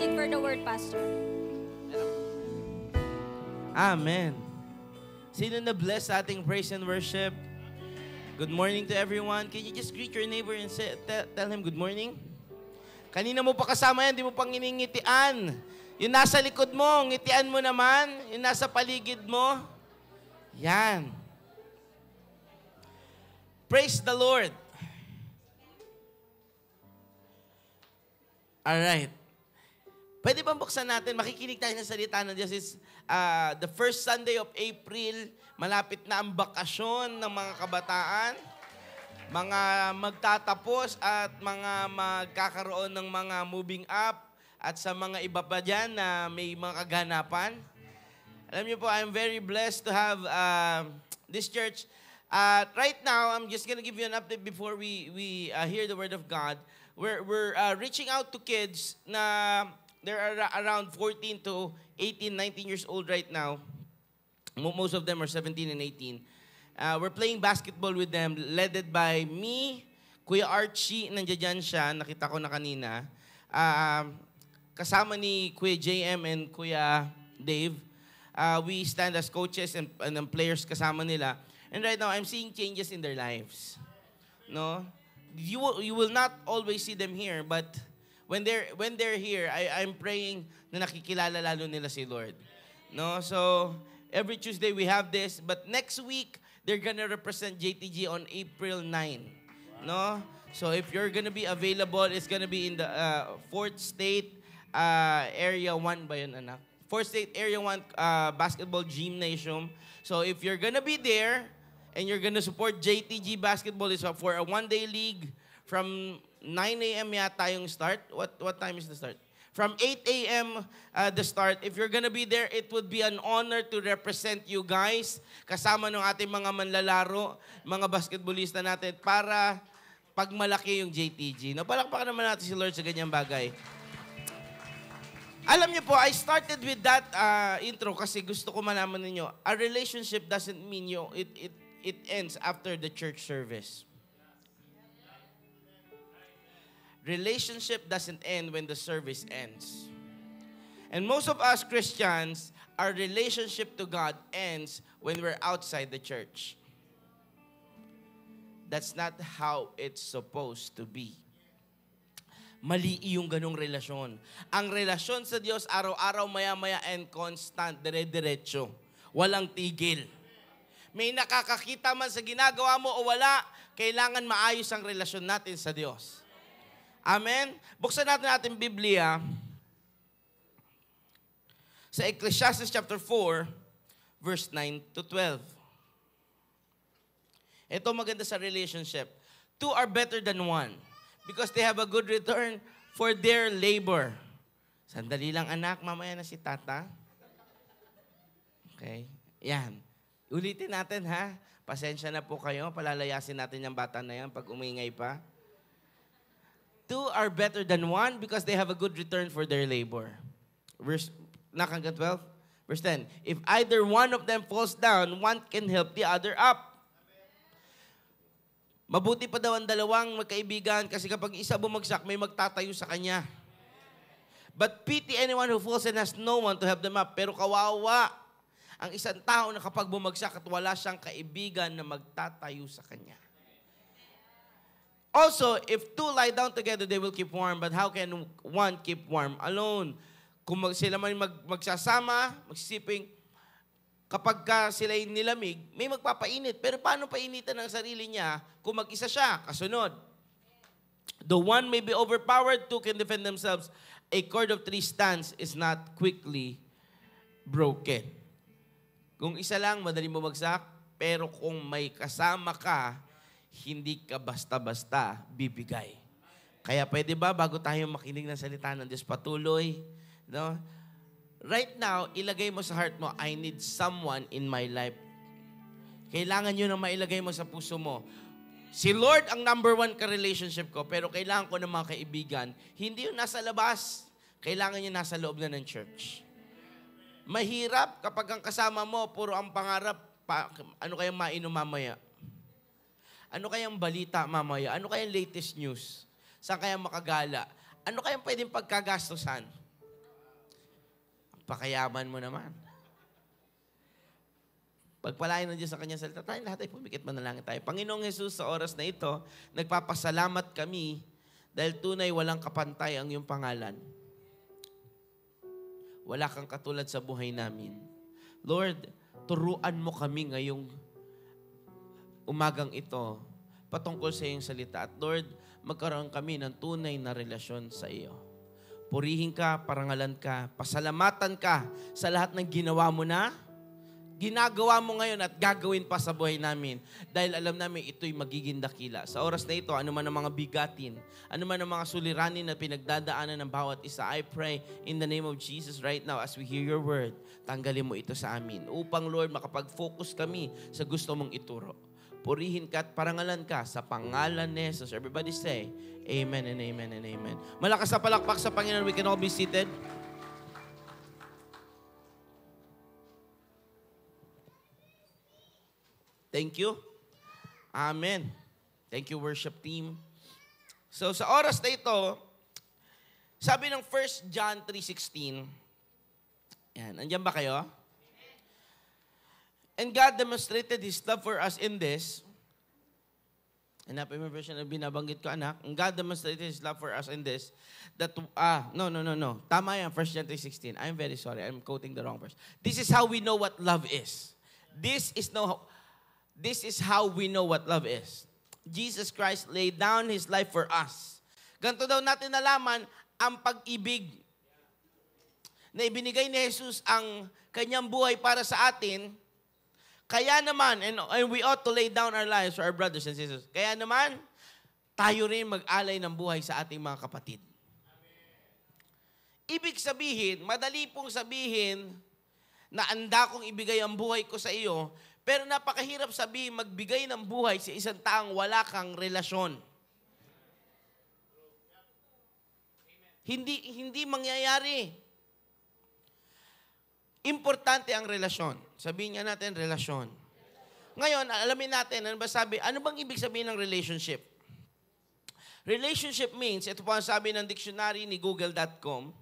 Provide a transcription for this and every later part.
proceed for the word, Pastor. Amen. Sino na bless sa ating praise and worship? Good morning to everyone. Can you just greet your neighbor and tell him good morning? Kanina mo pa kasama yan, di mo pang iningitian. Yung nasa likod mo, ngitian mo naman. Yung nasa paligid mo. Yan. Praise the Lord. Alright. Pwede bang buksan natin? Makikinig tayo ng salita ng Diyos. It's the first Sunday of April. Malapit na ang bakasyon ng mga kabataan. Mga magtatapos at mga magkakaroon ng mga moving up at sa mga iba pa dyan na may mga kaganapan. Alam niyo po, I'm very blessed to have this church. Right now, I'm just gonna give you an update before we hear the Word of God. We're reaching out to kids na there are around 14 to 18, 19 years old right now. Most of them are 17 and 18. We're playing basketball with them, led by me, Kuya Archie, nandiyan siya, nakita ko na kanina. Kasama ni Kuya JM and Kuya Dave. We stand as coaches and players kasama nila. And right now, I'm seeing changes in their lives. No? You will not always see them here, but when they're here, I'm praying na nakikilala lalo nila si Lord. No? So, every Tuesday we have this, but next week, they're gonna represent JTG on April 9. No? So if you're gonna be available, it's gonna be in the 4th State Area 1 ba yun, anak? 4th State Area 1 Basketball Gymnasium. So if you're gonna be there and you're gonna support JTG Basketball, it's for a one-day league from 9 a.m. yata yung start. What time is the start? From 8 a.m. The start. If you're gonna be there, it would be an honor to represent you guys kasama ng ating mga manlalaro, mga basketballista natin para pagmalaki yung JTG. No, palakpakan naman natin si Lord sa ganyang bagay. Alam niyo po, I started with that intro kasi gusto ko malaman ninyo, a relationship doesn't mean it ends after the church service. Relationship doesn't end when the service ends. And most of us Christians, our relationship to God ends when we're outside the church. That's not how it's supposed to be. Mali yung ganong relasyon. Ang relasyon sa Diyos, araw-araw, maya-maya, and constant, dire-diretso. Walang tigil. May nakakakita man sa ginagawa mo o wala, kailangan maayos ang relasyon natin sa Diyos. Amen? Buksan natin ating Biblia sa Ecclesiastes chapter 4, verse 9 to 12. Ito maganda sa relationship. Two are better than one because they have a good return for their labor. Sandali lang anak, mamaya na si tata. Okay? Yan. Ulitin natin ha. Pasensya na po kayo. Palalayasin natin yung bata na yan pag umingay pa. Two are better than one because they have a good return for their labor. Verse 12, verse 10. If either one of them falls down, one can help the other up. Mabuti pa daw ang dalawang magkaibigan kasi kapag isa bumagsak, may magtatayo sa kanya. But pity anyone who falls and has no one to help them up. Pero kawawa ang isang tao na kapag bumagsak at wala siyang kaibigan na magtatayo sa kanya. Also, if two lie down together, they will keep warm. But how can one keep warm alone? Kung sila man magsasama, magsisiping, kapag sila'y nilamig, may magpapainit. Pero paano painitan ang sarili niya kung mag-isa siya? Kasunod. The one may be overpowered, two can defend themselves. A cord of three strands is not quickly broken. Kung isa lang, madali bumagsak. Pero kung may kasama ka, hindi ka basta-basta bibigay. Kaya pwede ba, bago tayo makinig ng salita ng Diyos, patuloy, no? Right now, ilagay mo sa heart mo, I need someone in my life. Kailangan yun na mailagay mo sa puso mo. Si Lord ang number one ka-relationship ko, pero kailangan ko ng mga kaibigan. Hindi yun nasa labas. Kailangan yun nasa loob na ng church. Mahirap kapag ang kasama mo, puro ang pangarap, ano kayang mainom mamaya? Ano kayang balita mamaya? Ano kayang latest news? Saan kayang makagala? Ano kayang pwedeng pagkagastusan? Pagpakayaman mo naman. Pagpalain ng Diyos sa kanyang salita, tayo lahat ay pumikit manalangin tayo. Panginoong Jesus, sa oras na ito, nagpapasalamat kami dahil tunay walang kapantay ang iyong pangalan. Wala kang katulad sa buhay namin. Lord, turuan mo kami ngayong umagang ito patungkol sa iyong salita. At Lord, magkaroon kami ng tunay na relasyon sa iyo. Purihin ka, parangalan ka, pasalamatan ka sa lahat ng ginawa mo na, ginagawa mo ngayon at gagawin pa sa buhay namin. Dahil alam namin ito'y magiging dakila. Sa oras na ito, ano man ang mga bigatin, ano man ang mga suliranin na pinagdadaanan ng bawat isa, I pray in the name of Jesus right now as we hear your word, tanggalin mo ito sa amin. Upang Lord, makapag-focus kami sa gusto mong ituro. Purihin ka at parangalan ka sa pangalan ni Jesus. Everybody say, Amen and Amen and Amen. Malakas na palakpak sa Panginoon. We can all be seated. Thank you. Amen. Thank you, worship team. So, sa oras na ito, sabi ng 1 John 3:16, yan, andyan ba kayo? And God demonstrated His love for us in this. Hanapin mo yung version na binabanggit ko, anak. And God demonstrated His love for us in this. That, no. Tama yan, 1 John 3:16. I'm very sorry. I'm quoting the wrong verse. This is how we know what love is. This is how we know what love is. Jesus Christ laid down His life for us. Ganito daw natin nalaman ang pag-ibig na ibinigay ni Jesus ang kanyang buhay para sa atin. Kaya naman, and we ought to lay down our lives for our brothers and sisters. Kaya naman, tayo rin mag-alay ng buhay sa ating mga kapatid. Ibig sabihin, madali pong sabihin na anda kong ibigay ang buhay ko sa iyo, pero napakahirap sabihin magbigay ng buhay sa isang taong wala kang relasyon. Hindi mangyayari. Importante ang relasyon. Sabihin nga natin, relasyon. Ngayon, alamin natin, ano bang ibig sabihin ng relationship? Relationship means, ito po ang sabi ng dictionary ni google.com,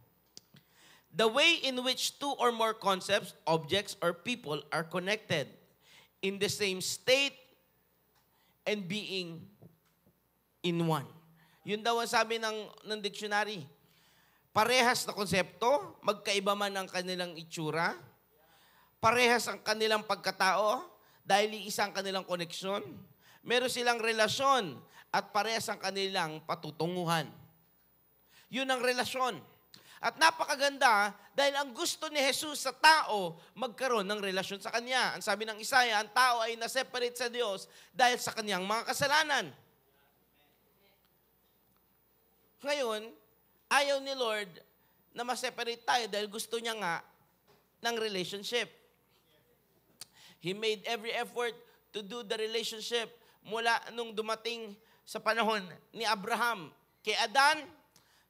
the way in which two or more concepts, objects, or people are connected in the same state and being in one. Yun daw ang sabi ng dictionary. Parehas na konsepto, magkaiba man ang kanilang itsura, parehas ang kanilang pagkatao, dahil iisang kanilang koneksyon, meron silang relasyon, at parehas ang kanilang patutunguhan. Yun ang relasyon. At napakaganda, dahil ang gusto ni Jesus sa tao, magkaroon ng relasyon sa Kanya. Ang sabi ng Isaiah, ang tao ay naseparate sa Diyos dahil sa kanyang mga kasalanan. Ngayon, ayaw ni Lord na ma-separate tayo dahil gusto niya nga ng relationship. He made every effort to do the relationship mula nung dumating sa panahon ni Abraham. Kay Adan,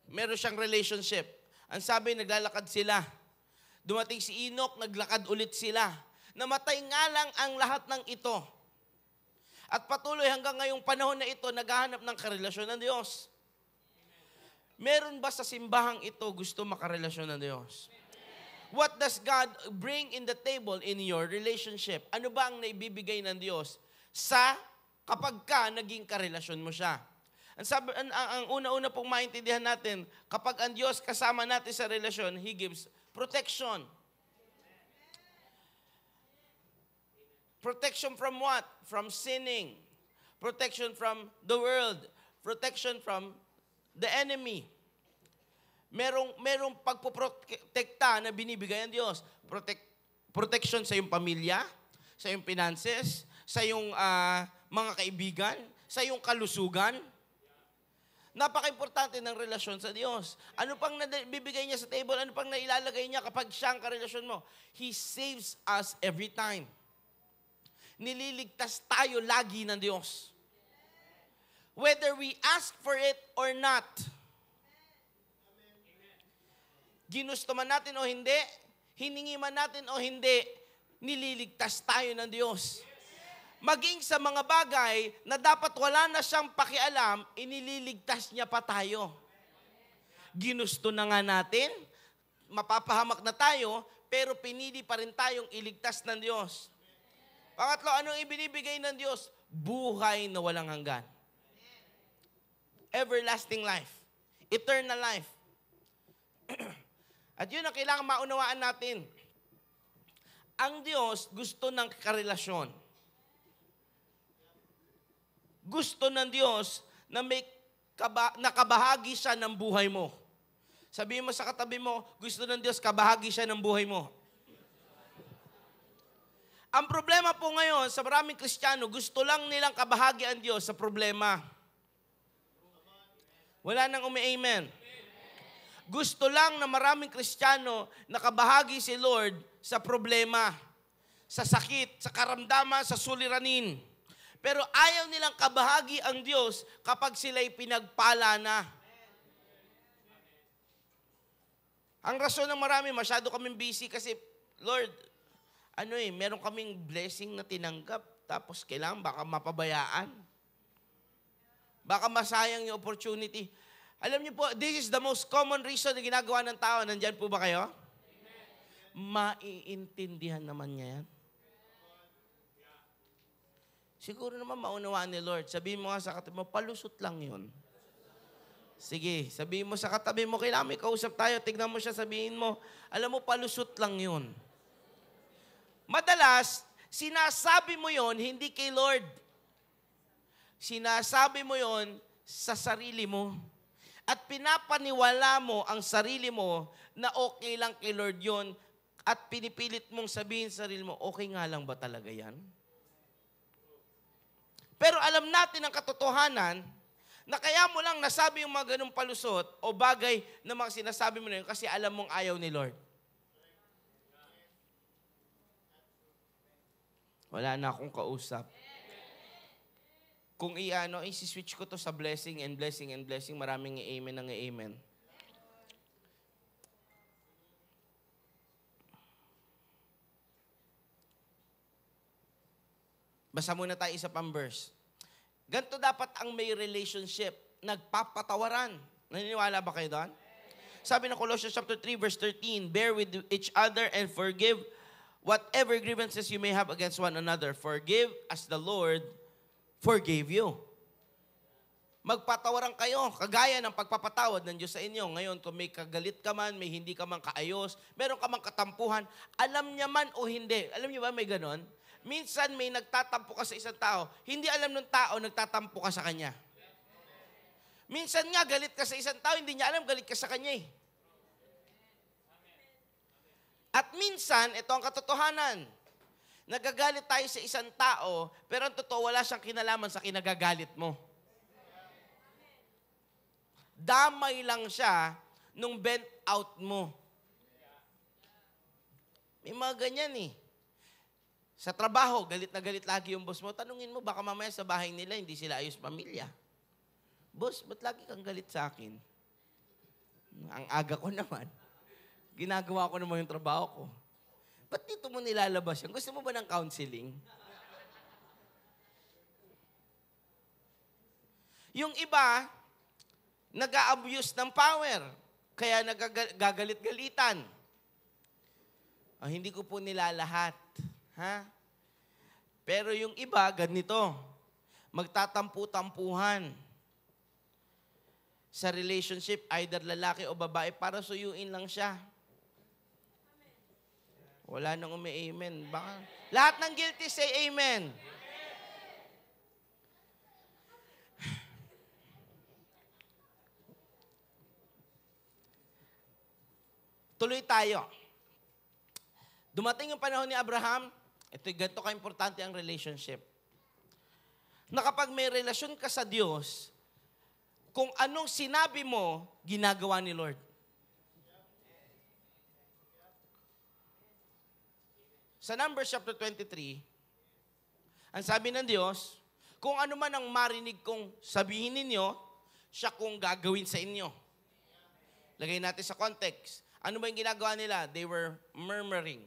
meron siyang relationship. Ang sabi, naglalakad sila. Dumating si Enoch, naglakad ulit sila. Namatay nga lang ang lahat ng ito. At patuloy hanggang ngayong panahon na ito, naghahanap ng karelasyon ng Diyos. Meron ba sa simbahang ito gusto makarelasyon ng Diyos? What does God bring in the table in your relationship? Ano ba ang naibibigay ng Diyos sa kapag ka naging karelasyon mo siya? Ang una-una pong maintindihan natin, kapag ang Diyos kasama natin sa relasyon, He gives protection. Protection from what? From sinning. Protection from the world. Protection from the enemy. Merong pagpoprotekta na binibigay ng Diyos. Protection sa iyong pamilya, sa iyong finances, sa iyong mga kaibigan, sa iyong kalusugan. Napaka-importante ng relasyon sa Diyos. Ano pang nabibigay niya sa table? Ano pang nailalagay niya kapag siya ang karelasyon mo? He saves us every time. Nililigtas tayo lagi ng Diyos. Whether we ask for it or not. Ginusto man natin o hindi, hiningi man natin o hindi, nililigtas tayo ng Diyos. Maging sa mga bagay na dapat wala na siyang pakialam, inililigtas niya pa tayo. Ginusto na nga natin, mapapahamak na tayo, pero pinili pa rin tayong iligtas ng Diyos. Pangatlo, anong ibinibigay ng Diyos? Buhay na walang hanggan. Everlasting life. Eternal life. At yun ang kailangan maunawaan natin. Ang Diyos gusto ng karelasyon. Gusto ng Diyos na may nakabahagi siya ng buhay mo. Sabihin mo sa katabi mo, gusto ng Diyos kabahagi siya ng buhay mo. Ang problema po ngayon sa maraming Kristiyano, gusto lang nilang kabahagi ang Diyos sa problema. Wala nang umi-amen. Gusto lang na maraming Kristiyano nakabahagi si Lord sa problema, sa sakit, sa karamdaman, sa suliranin. Pero ayaw nilang kabahagi ang Diyos kapag sila'y pinagpala na. Ang rason ng marami, masyado kaming busy kasi, Lord, meron kaming blessing na tinanggap, tapos kailangan baka mapabayaan. Baka masayang yung opportunity. Alam niyo po, this is the most common reason na ginagawa ng tao. Nandyan po ba kayo? Maiintindihan naman niya yan. Siguro naman maunawaan ni Lord. Sabihin mo nga sa katabi mo, palusot lang yun. Sige, sabihin mo sa katabi mo, kailangan may kausap tayo, tignan mo siya, sabihin mo, alam mo, palusot lang yun. Madalas, sinasabi mo yon hindi kay Lord. Sinasabi mo yon sa sarili mo. At pinapaniwala mo ang sarili mo na okay lang kay Lord yon at pinipilit mong sabihin sa sarili mo, okay nga lang ba talaga yan? Pero alam natin ang katotohanan na kaya mo lang nasabi yung mga ganung palusot o bagay na mga sinasabi mo na yun kasi alam mong ayaw ni Lord. Wala na akong kausap. Kung isi-switch ko to sa blessing and blessing and blessing, maraming amen ng amen. Basa muna tayo isa pang verse. Ganito dapat ang may relationship. Nagpapatawaran. Naniniwala ba kayo doon? Sabi ng Colossians chapter 3 verse 13, bear with each other and forgive whatever grievances you may have against one another. Forgive as the Lord forgave you. Magpatawaran kayo, kagaya ng pagpapatawad ng Diyos sa inyo. Ngayon, kung may kagalit ka man, may hindi ka man kaayos, meron ka man katampuhan, alam niya man o hindi. Alam niyo ba may ganon? Minsan may nagtatampo ka sa isang tao, hindi alam ng tao, nagtatampo ka sa kanya. Minsan nga, galit ka sa isang tao, hindi niya alam, galit ka sa kanya eh. At minsan, ito ang katotohanan, nagagalit tayo sa isang tao, pero ang totoo, wala siyang kinalaman sa kinagagalit mo. Damay lang siya nung bent out mo. May mga ganyan eh. Sa trabaho, galit na galit lagi yung boss mo. Tanungin mo, baka mamaya sa bahay nila, hindi sila ayos pamilya. Boss, ba't lagi kang galit sa akin? Ang aga ko naman. Ginagawa ko naman yung trabaho ko. Ba't dito mo nilalabas yan? Gusto mo ba ng counseling? Yung iba, nag-a-abuse ng power. Kaya nagagalit-galitan. Hindi ko po nilalahat. Ha? Pero yung iba, ganito. Magtatampu-tampuhan. Sa relationship, either lalaki o babae, para suyuin lang siya. Wala nang umi-amen. Baka, lahat ng guilty say amen. Tuloy tayo. Dumating yung panahon ni Abraham, ganito ka-importante ang relationship. Na kapag may relasyon ka sa Diyos, kung anong sinabi mo, ginagawa ni Lord. Sa Numbers chapter 23, ang sabi ng Diyos, kung ano man ang marinig kong sabihin ninyo, siya kung gagawin sa inyo. Lagay natin sa context. Ano ba yung ginagawa nila? They were murmuring.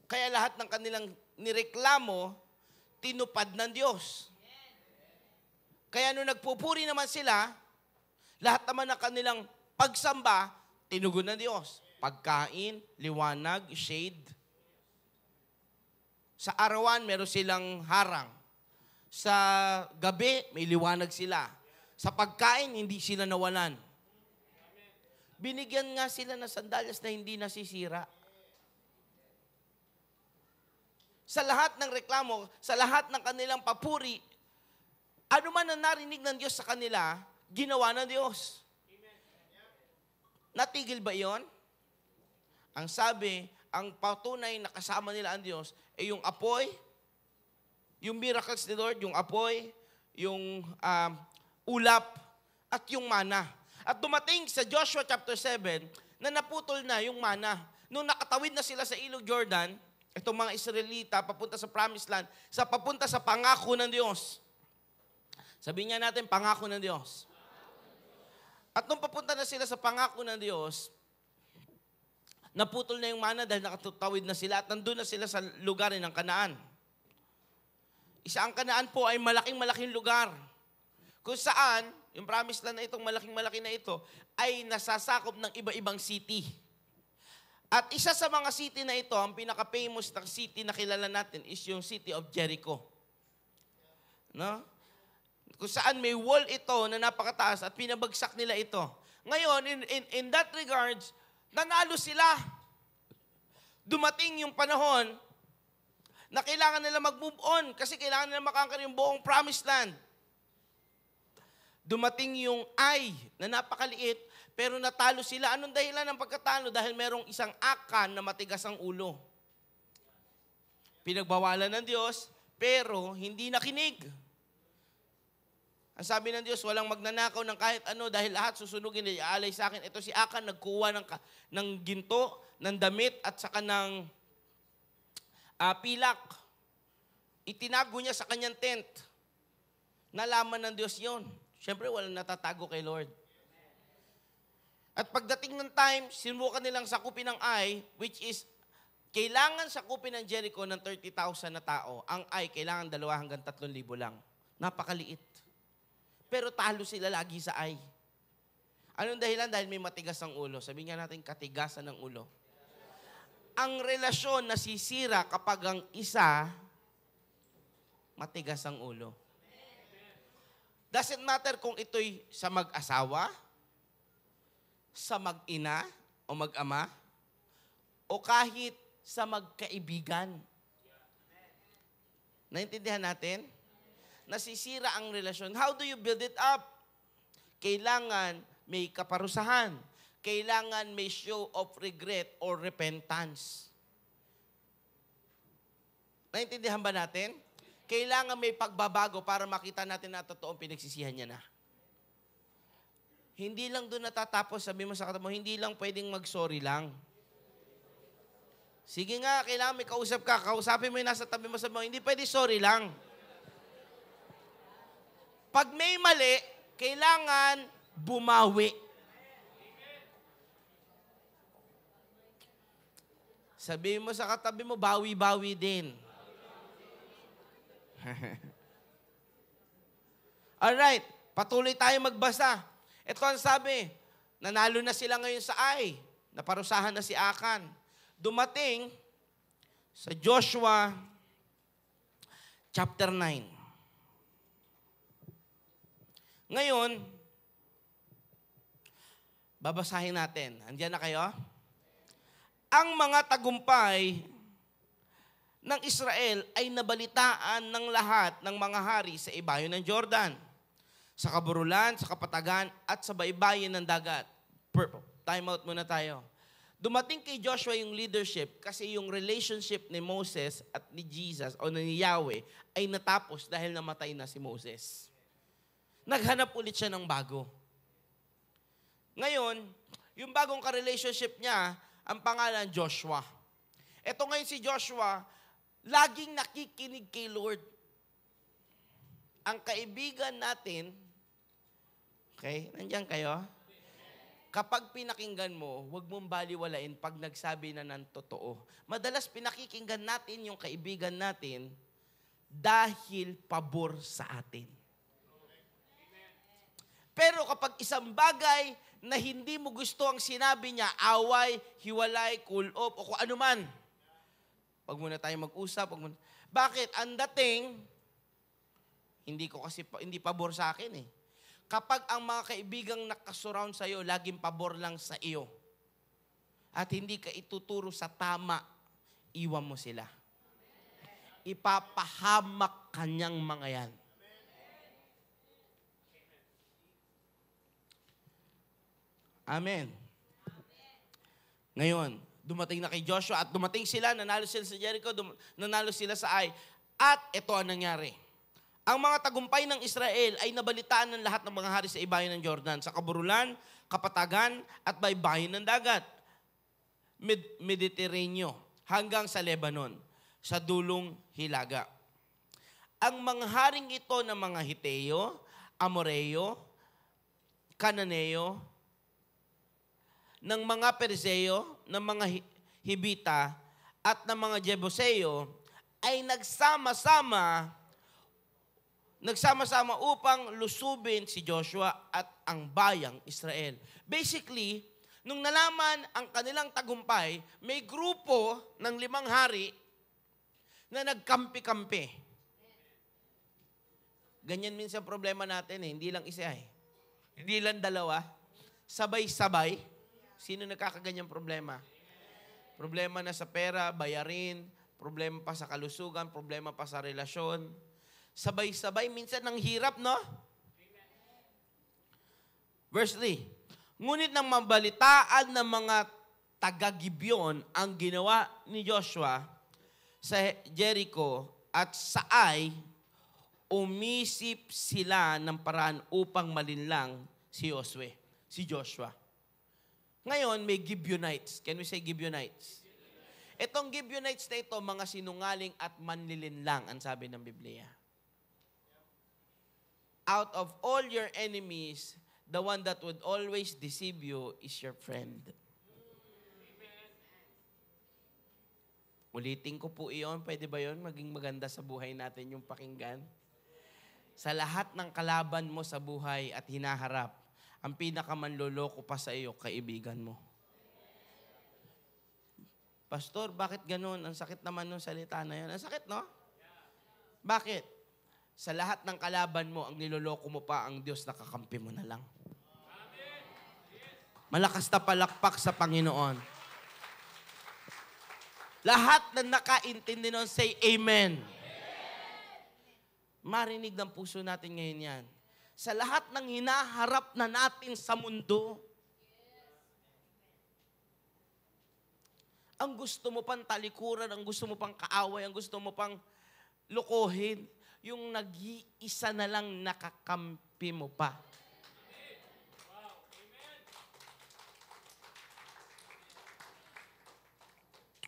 Kaya lahat ng kanilang nireklamo, tinupad ng Diyos. Kaya nung nagpupuri naman sila, lahat naman ng kanilang pagsamba, tinugon ng Diyos. Pagkain, liwanag, shade. Sa arawan, meron silang harang. Sa gabi, may liwanag sila. Sa pagkain, hindi sila nawalan. Binigyan nga sila ng sandalyas na hindi nasisira. Sa lahat ng reklamo, sa lahat ng kanilang papuri, ano man ang narinig ng Diyos sa kanila, ginawa ng Diyos. Natigil ba iyon? Ang sabi, ang patunay na kasama nila ang Diyos ay yung apoy, yung miracles ni Lord, yung apoy, yung ulap, at yung mana. At dumating sa Joshua chapter 7 na naputol na yung mana. Nung nakatawid na sila sa Ilog Jordan, itong mga Israelita papunta sa Promised Land, papunta sa pangako ng Diyos. Sabihin nga natin, pangako ng Diyos. At nung papunta na sila sa pangako ng Diyos, naputol na yung mana dahil nakatawid na sila at nandun na sila sa lugar ng Kanaan. Ang Kanaan po ay malaking-malaking lugar. Kung saan, yung Promised Land na itong malaking-malaki na ito, ay nasasakop ng iba-ibang city. At isa sa mga city na ito, ang pinaka-famous na city na kilala natin is yung city of Jericho. No? Kung saan may wall ito na napakataas at pinabagsak nila ito. Ngayon, in that regards, nanalo sila. Dumating yung panahon na kailangan nila mag-move on kasi kailangan nila makangkar yung buong Promised Land. Dumating yung Ai na napakaliit, pero natalo sila. Anong dahilan ng pagkatalo? Dahil merong isang Akan na matigas ang ulo. Pinagbawalan ng Diyos, pero hindi nakinig. Ang sabi ng Diyos, walang magnanakaw ng kahit ano dahil lahat susunugin na iaalay sa akin. Ito si Akan, nagkuha ng ginto, ng damit at saka ng pilak. Itinago niya sa kanyang tent. Nalaman ng Diyos yon. Siyempre, walang natatago kay Lord. At pagdating ng time, sinubukan nilang sakupin ng Ai, which is, kailangan sakupin ng Jericho ng 30,000 na tao. Ang Ai, kailangan 2 hanggang 3,000 lang. Napakaliit. Pero talo sila lagi sa Ai. Anong dahilan? Dahil may matigas ang ulo. Sabihin nga natin, katigasan ng ulo. Ang relasyon nasisira kapag ang isa, matigas ang ulo. Doesn't matter kung ito'y sa mag-asawa, sa mag-ina o mag-ama, o kahit sa magkaibigan. Naintindihan natin? Nasisira ang relasyon. How do you build it up? Kailangan may kaparusahan. Kailangan may show of regret or repentance. Naintindihan ba natin? Kailangan may pagbabago para makita natin na totoong pinagsisihan niya na. Hindi lang doon natatapos, sabi mo sa katabi mo, hindi lang pwedeng mag-sorry lang. Sige nga, kailangan may kausap ka. Kausapin mo yung nasa tabi mo, sabi mo, hindi pwede sorry lang. Pag may mali, kailangan bumawi. Sabihin mo sa katabi mo, bawi-bawi din. Alright, patuloy tayo magbasa. Ito ang sabi, nanalo na sila ngayon sa Ai. Naparusahan na si Akan. Dumating sa Joshua chapter 9. Ngayon, babasahin natin. Andiyan na kayo? Ang mga tagumpay ng Israel ay nabalitaan ng lahat ng mga hari sa ibayo ng Jordan, sa kaburulan, sa kapatagan, at sa baybayin ng dagat. Time out muna tayo. Dumating kay Joshua yung leadership kasi yung relationship ni Moses at ni Jesus o ni Yahweh ay natapos dahil namatay na si Moses. Naghanap ulit siya ng bago. Ngayon, yung bagong ka-relationship niya, ang pangalan Joshua. Ito ngayon si Joshua, laging nakikinig kay Lord. Ang kaibigan natin, okay, nandiyan kayo? Kapag pinakinggan mo, huwag mong baliwalain pag nagsabi na ng totoo. Madalas pinakikinggan natin yung kaibigan natin dahil pabor sa atin. Pero kapag isang bagay na hindi mo gusto ang sinabi niya, away, hiwalay, cool off, o kung ano man, wag muna tayo mag-usap. Bakit? Ang dating, hindi pabor sa akin eh. Kapag ang mga kaibigang nakasurround sa'yo, laging pabor lang sa iyo. At hindi ka ituturo sa tama, iwan mo sila. Ipapahamak kanyang mga yan. Amen. Ngayon, dumating na kay Joshua at dumating sila, nanalo sila sa Jericho, nanalo sila sa Ai. At ito ang nangyari. Ang mga tagumpay ng Israel ay nabalitaan ng lahat ng mga hari sa ibayan ng Jordan, sa kaburulan, kapatagan, at baybayin ng dagat. Mediterranean, hanggang sa Lebanon, sa dulong Hilaga. Ang mga haring ito ng mga Hiteo, Amoreo, Kananeo, ng mga Perseo, ng mga Hibita, at ng mga Jebuseo, ay nagsama-sama upang lusubin si Joshua at ang bayang Israel. Basically, nung nalaman ang kanilang tagumpay, may grupo ng 5 hari na nagkampi-kampi. Ganyan minsan problema natin eh. Hindi lang isa eh. Hindi lang dalawa. Sabay-sabay. Sino nagkakaganyang problema? Problema na sa pera, bayarin, problema pa sa kalusugan, problema pa sa relasyon. Sabay-sabay, minsan ang hirap, no? Verse 3. Ngunit nang mabalitaan ng mga taga-Gibeon ang ginawa ni Joshua sa Jericho at sa Ai, umisip sila ng paraan upang malinlang si Joshua. Ngayon, may Gibeonites. Can we say Gibeonites? Itong Gibeonites na ito, mga sinungaling at manlilinlang, ang sabi ng Biblia. Out of all your enemies, the one that would always deceive you is your friend. Ulitin ko po iyon. Pwede ba yun? Maging maganda sa buhay natin yung pakinggan. Sa lahat ng kalaban mo sa buhay at hinaharap, ang pinakamanloloko pa sa iyo, kaibigan mo. Pastor, bakit ganun? Ang sakit naman ng salita na yun. Ang sakit, no? Bakit? Sa lahat ng kalaban mo, ang niloloko mo pa, ang Diyos nakakampi mo na lang. Malakas na palakpak sa Panginoon. Lahat na nakaintindi nun, say Amen. Marinig ng puso natin ngayon yan. Sa lahat ng hinaharap na natin sa mundo, ang gusto mo pang talikuran, ang gusto mo pang kaaway, ang gusto mo pang lukohin, yung nag-iisa na lang nakakampi mo pa.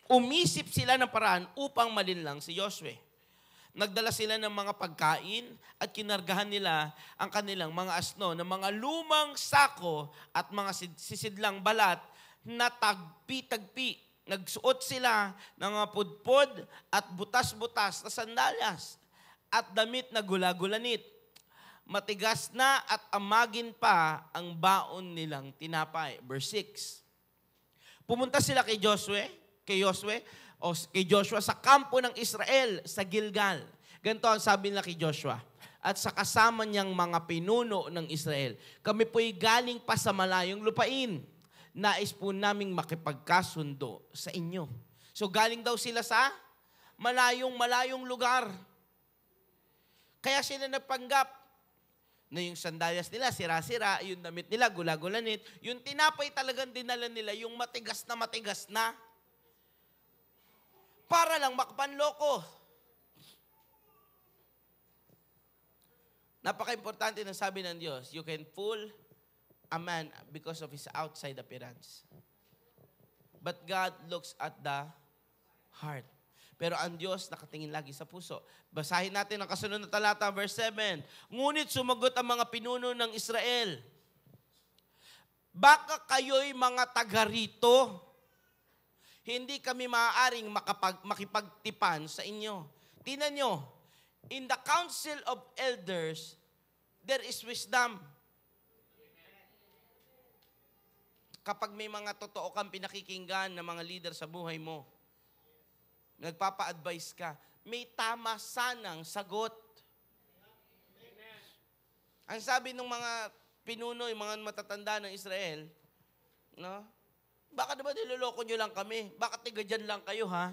Umisip sila ng paraan upang malinlang si Joshua. Nagdala sila ng mga pagkain at kinargahan nila ang kanilang mga asno ng mga lumang sako at mga sisidlang balat na tagpi-tagpi. Nagsuot sila ng mga pudpod at butas-butas na sandalyas at damit na gula-gulanit. Matigas na at amagin pa ang baon nilang tinapay. Verse 6. Pumunta sila kay Joshua sa kampo ng Israel sa Gilgal. Ganito ang sabi nila kay Joshua. At sa kasama niyang mga pinuno ng Israel, kami po'y galing pa sa malayong lupain. Nais po naming makipagkasundo sa inyo. So galing daw sila sa malayong lugar. Kaya sila nagpanggap na yung sandalyas nila, sira-sira, yung damit nila, gula-gulanit, yung tinapay talagang dinala nila, yung matigas na, para lang makapanloko. Napaka-importante ng sabi ng Diyos, you can fool a man because of his outside appearance. But God looks at the heart. Pero ang Diyos nakatingin lagi sa puso. Basahin natin ang kasunod na talata, verse 7. Ngunit sumagot ang mga pinuno ng Israel, baka kayo'y mga taga rito, hindi kami maaaring makipagtipan sa inyo. Tingnan nyo, in the council of elders, there is wisdom. kapag may mga totoo kang pinakikinggan na mga leader sa buhay mo, nagpapa-advise ka, may tama sanang sagot. Ang sabi ng mga pinuno, yung mga matatanda ng Israel, no? Baka naman niloloko nyo lang kami? Baka tiga dyan lang kayo, ha?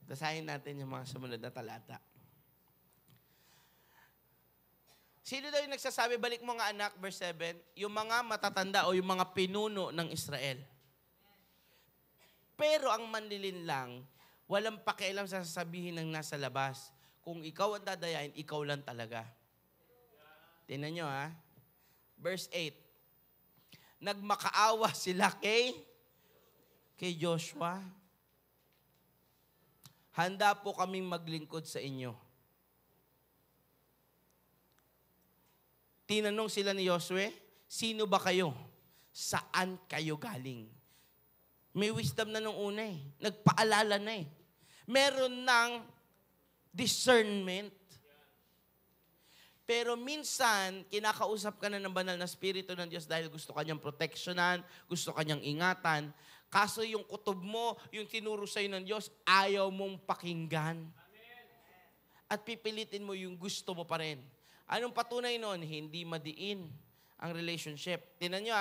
Basahin natin yung mga sumunod na talata. Sino daw yung nagsasabi, balik mo nga anak, verse 7, yung mga matatanda o yung mga pinuno ng Israel. Pero ang manlilinlang, walang pakialam sa sasabihin ng nasa labas. Kung ikaw ang dadayain, ikaw lang talaga. Tingnan nyo, ha? Verse 8. Nagmakaawa sila kay Joshua. Handa po kaming maglingkod sa inyo. Tinanong sila ni Josue, sino ba kayo? Saan kayo galing? May wisdom na nung una eh. Nagpaalala na eh. Meron ng discernment. Pero minsan, kinakausap ka na ng banal na Espiritu ng Diyos dahil gusto kanyang proteksyonan, gusto kanyang ingatan. Kaso yung kutob mo, yung tinuro sa'yo ng Diyos, ayaw mong pakinggan. At pipilitin mo yung gusto mo pa rin. Anong patunay nun? Hindi madiin ang relationship. Tingnan nyo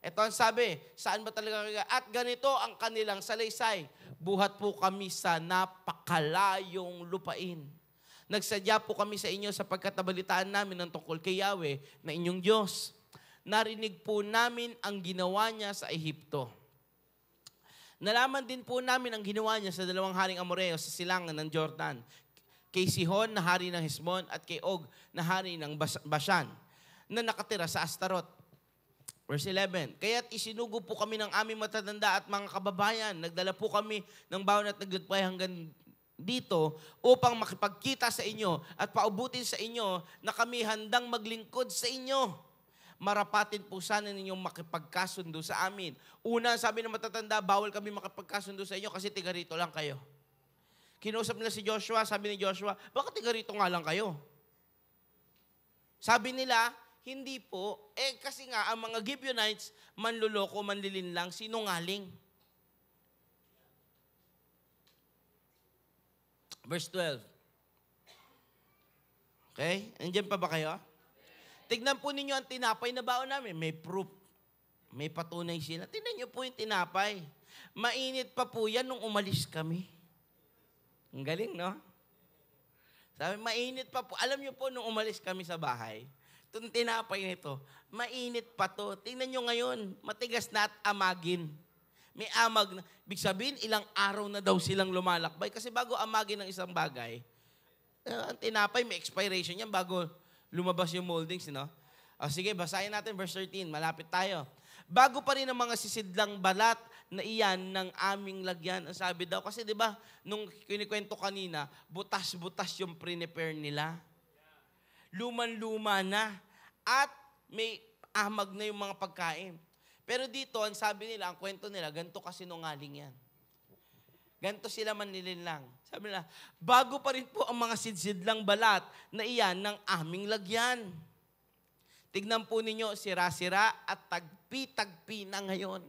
ito ang sabi, saan ba talaga kayo? At ganito ang kanilang salaysay. Buhat po kami sa napakalayong lupain. Nagsadya po kami sa inyo sapagkat nabalitaan namin ng tungkol kay Yahweh na inyong Diyos. Narinig po namin ang ginawa niya sa Ehipto. Nalaman din po namin ang ginawa niya sa dalawang haring Amoreo sa silangan ng Jordan. Kay Sihon na hari ng Hesbon at kay Og na hari ng Bashan na nakatira sa Astarot. Verse 11, kaya't isinugo po kami ng aming matatanda at mga kababayan. Nagdala po kami ng bawon at nagdutpay hanggang dito upang makipagkita sa inyo at paubutin sa inyo na kami handang maglingkod sa inyo. Marapatin po sana ninyong makipagkasundo sa amin. Una, sabi ng matatanda, bawal kami makipagkasundo sa inyo kasi tiga rito lang kayo. Kinausap nila si Joshua, sabi ni Joshua, bakit tiga rito nga lang kayo? Sabi nila, hindi po. Kasi nga, ang mga Gibeonites, manluloko, manlilinlang, sinungaling. Verse 12. Okay? Andiyan pa ba kayo? Tignan po ninyo ang tinapay na baon namin. May proof. May patunay sila. Tignan nyo po yung tinapay. Mainit pa po yan nung umalis kami. Ang galing, no? Sabi, mainit pa po. Alam nyo po, nung umalis kami sa bahay, itong tinapay nito, mainit pa to. Tingnan nyo ngayon, matigas na at amagin. May amag na. Big sabihin, ilang araw na daw silang lumalakbay. Kasi bago amagin ng isang bagay, ang tinapay, may expiration yan bago lumabas yung moldings, no? Sige, basahin natin verse 13. Malapit tayo. Bago pa rin ang mga sisidlang balat na iyan ng aming lagyan. Ang sabi daw, kasi di ba, nung kinikwento kanina, butas-butas yung prepare nila. Luman-luma na. At may amag na yung mga pagkain. Pero dito, ang sabi nila, ang kwento nila, ganito kasi nungaling yan. Ganito sila manlilinlang. Sabi nila, bago pa rin po ang mga sidsidlang balat na iyan ng aming lagyan. Tignan po ninyo, sira-sira at tagpi-tagpi na ngayon.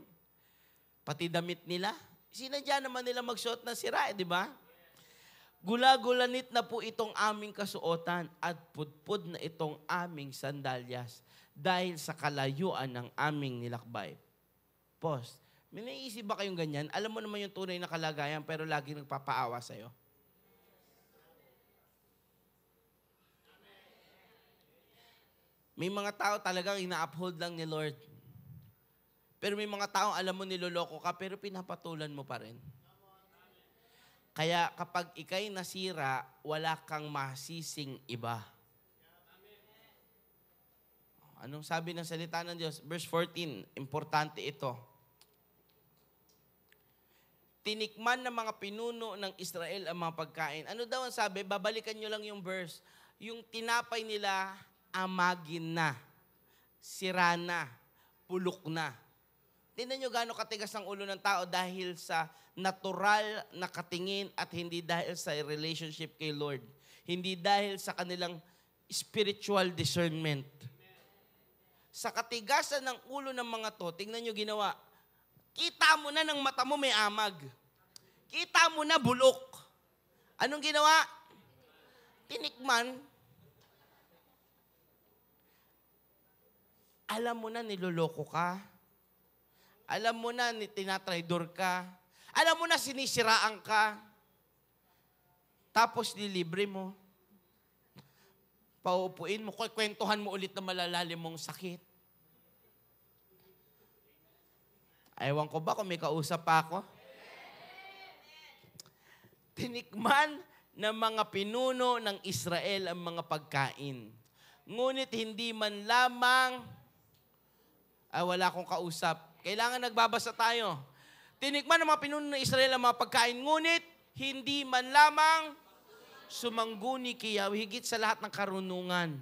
Pati damit nila. Sinadya naman nila magsuot ng sira, di ba? Gula-gulanit na po itong aming kasuotan at pudpud na itong aming sandalyas dahil sa kalayuan ng aming nilakbay. Pause. May naisip ba kayong ganyan? Alam mo naman yung tunay na kalagayan pero lagi nagpapaawa sa'yo. May mga tao talagang ina-uphold lang ni Lord. Pero may mga tao alam mo niloloko ka pero pinapatulan mo pa rin. Kaya kapag ikay nasira, wala kang masising iba. Anong sabi ng salita ng Diyos? Verse 14, importante ito. Tinikman ng mga pinuno ng Israel ang mga pagkain. Ano daw ang sabi? Babalikan nyo lang yung verse. Yung tinapay nila, amagin na, sira na, pulok na. Tingnan nyo gaano katigas ang ulo ng tao dahil sa natural na katingin at hindi dahil sa relationship kay Lord. Hindi dahil sa kanilang spiritual discernment. sa katigasan ng ulo ng mga to, tingnan nyo ginawa. Kita mo na ng mata mo may amag. Kita mo na bulok. Anong ginawa? Tinikman. Alam mo na niloloko ka. Alam mo na tinatraidor ka. Alam mo na sinisiraan ka. Tapos nilibre mo. Pauupuin mo, kwentuhan mo ulit na malalalim mong sakit. Ewan ko ba kung may kausap pa ako? Tinikman ng mga pinuno ng Israel ang mga pagkain. Ngunit hindi man lamang, wala akong kausap. Kailangan nagbabasa tayo. Tinikman ng mga pinuno ng Israel ang mga pagkain, ngunit hindi man lamang sumangguni kaya higit sa lahat ng karunungan.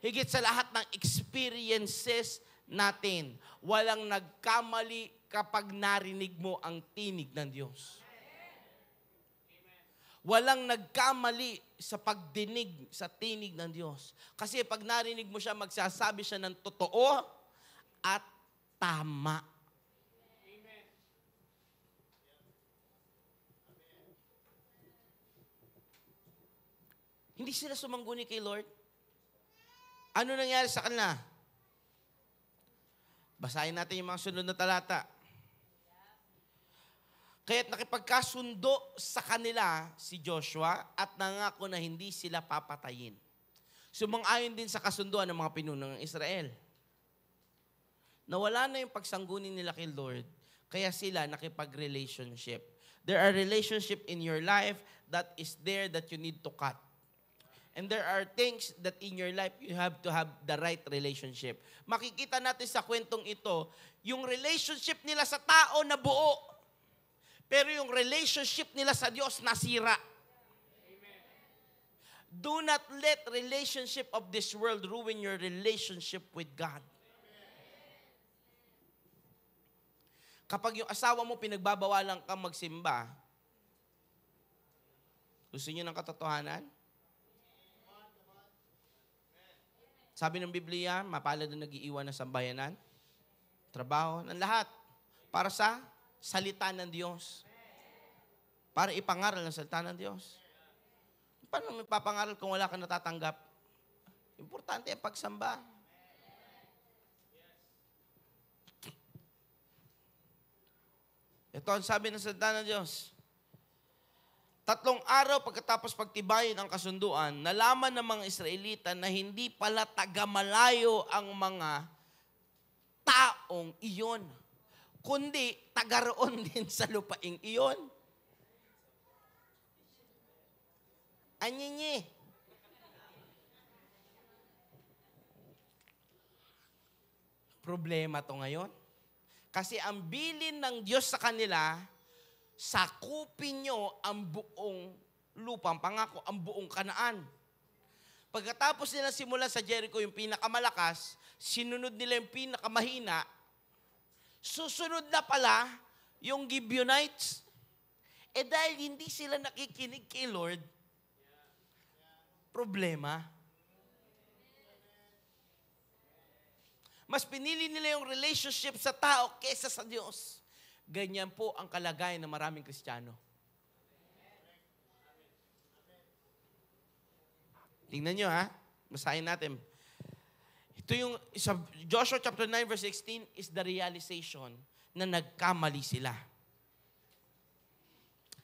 Higit sa lahat ng experiences natin. Walang nagkamali kapag narinig mo ang tinig ng Diyos. Walang nagkamali sa pagdinig sa tinig ng Diyos. Kasi pag narinig mo siya, magsasabi siya ng totoo at tama. Hindi sila sumangguni kay Lord. Ano nangyari sa kanila? Basahin natin yung mga sunod na talata. Kaya't nakipagkasundo sa kanila si Joshua at nangako na hindi sila papatayin. Sumang-ayon din sa kasunduan ng mga pinuno ng Israel. Nawala na yung pagsanggunin nila kay Lord, kaya sila nakipag-relationship. There are relationship in your life that is there that you need to cut. And there are things that in your life you have to have the right relationship. Makikita natin sa kwentong ito, yung relationship nila sa tao na buo, pero yung relationship nila sa Diyos nasira. Do not let relationship of this world ruin your relationship with God. Kapag yung asawa mo pinagbabawalan kang magsimba, gusto niyo ng katotohanan? Sabi ng Biblia, mapalad na nag-iiwan ng sambayanan, trabaho, ng lahat. Para sa salita ng Diyos. Para ipangaral ng salita ng Diyos. Paano may papangaral kung wala kang natatanggap? Importante ang pagsamba. Ito ang sabi ng salita ng Diyos. 3 araw pagkatapos pagtibayin ang kasunduan, nalaman ng mga Israelita na hindi pala taga-malayo ang mga taong iyon, kundi taga-roon din sa lupaing iyon. Anyinyi. Problema to ngayon. Kasi ang bilin ng Diyos sa kanila, sakupin nyo ang buong lupang pangako, ang buong Kanaan. Pagkatapos nila simulan sa Jericho yung pinakamalakas, sinunod nila yung pinakamahina, susunod na pala yung Gibeonites. Dahil hindi sila nakikinig kay Lord, problema. Mas pinili nila yung relationship sa tao kesa sa Diyos. Ganyan po ang kalagayan ng maraming Kristiyano. Tingnan nyo ha, basahin natin. Ito yung, sa Joshua chapter 9 verse 16 is the realization na nagkamali sila.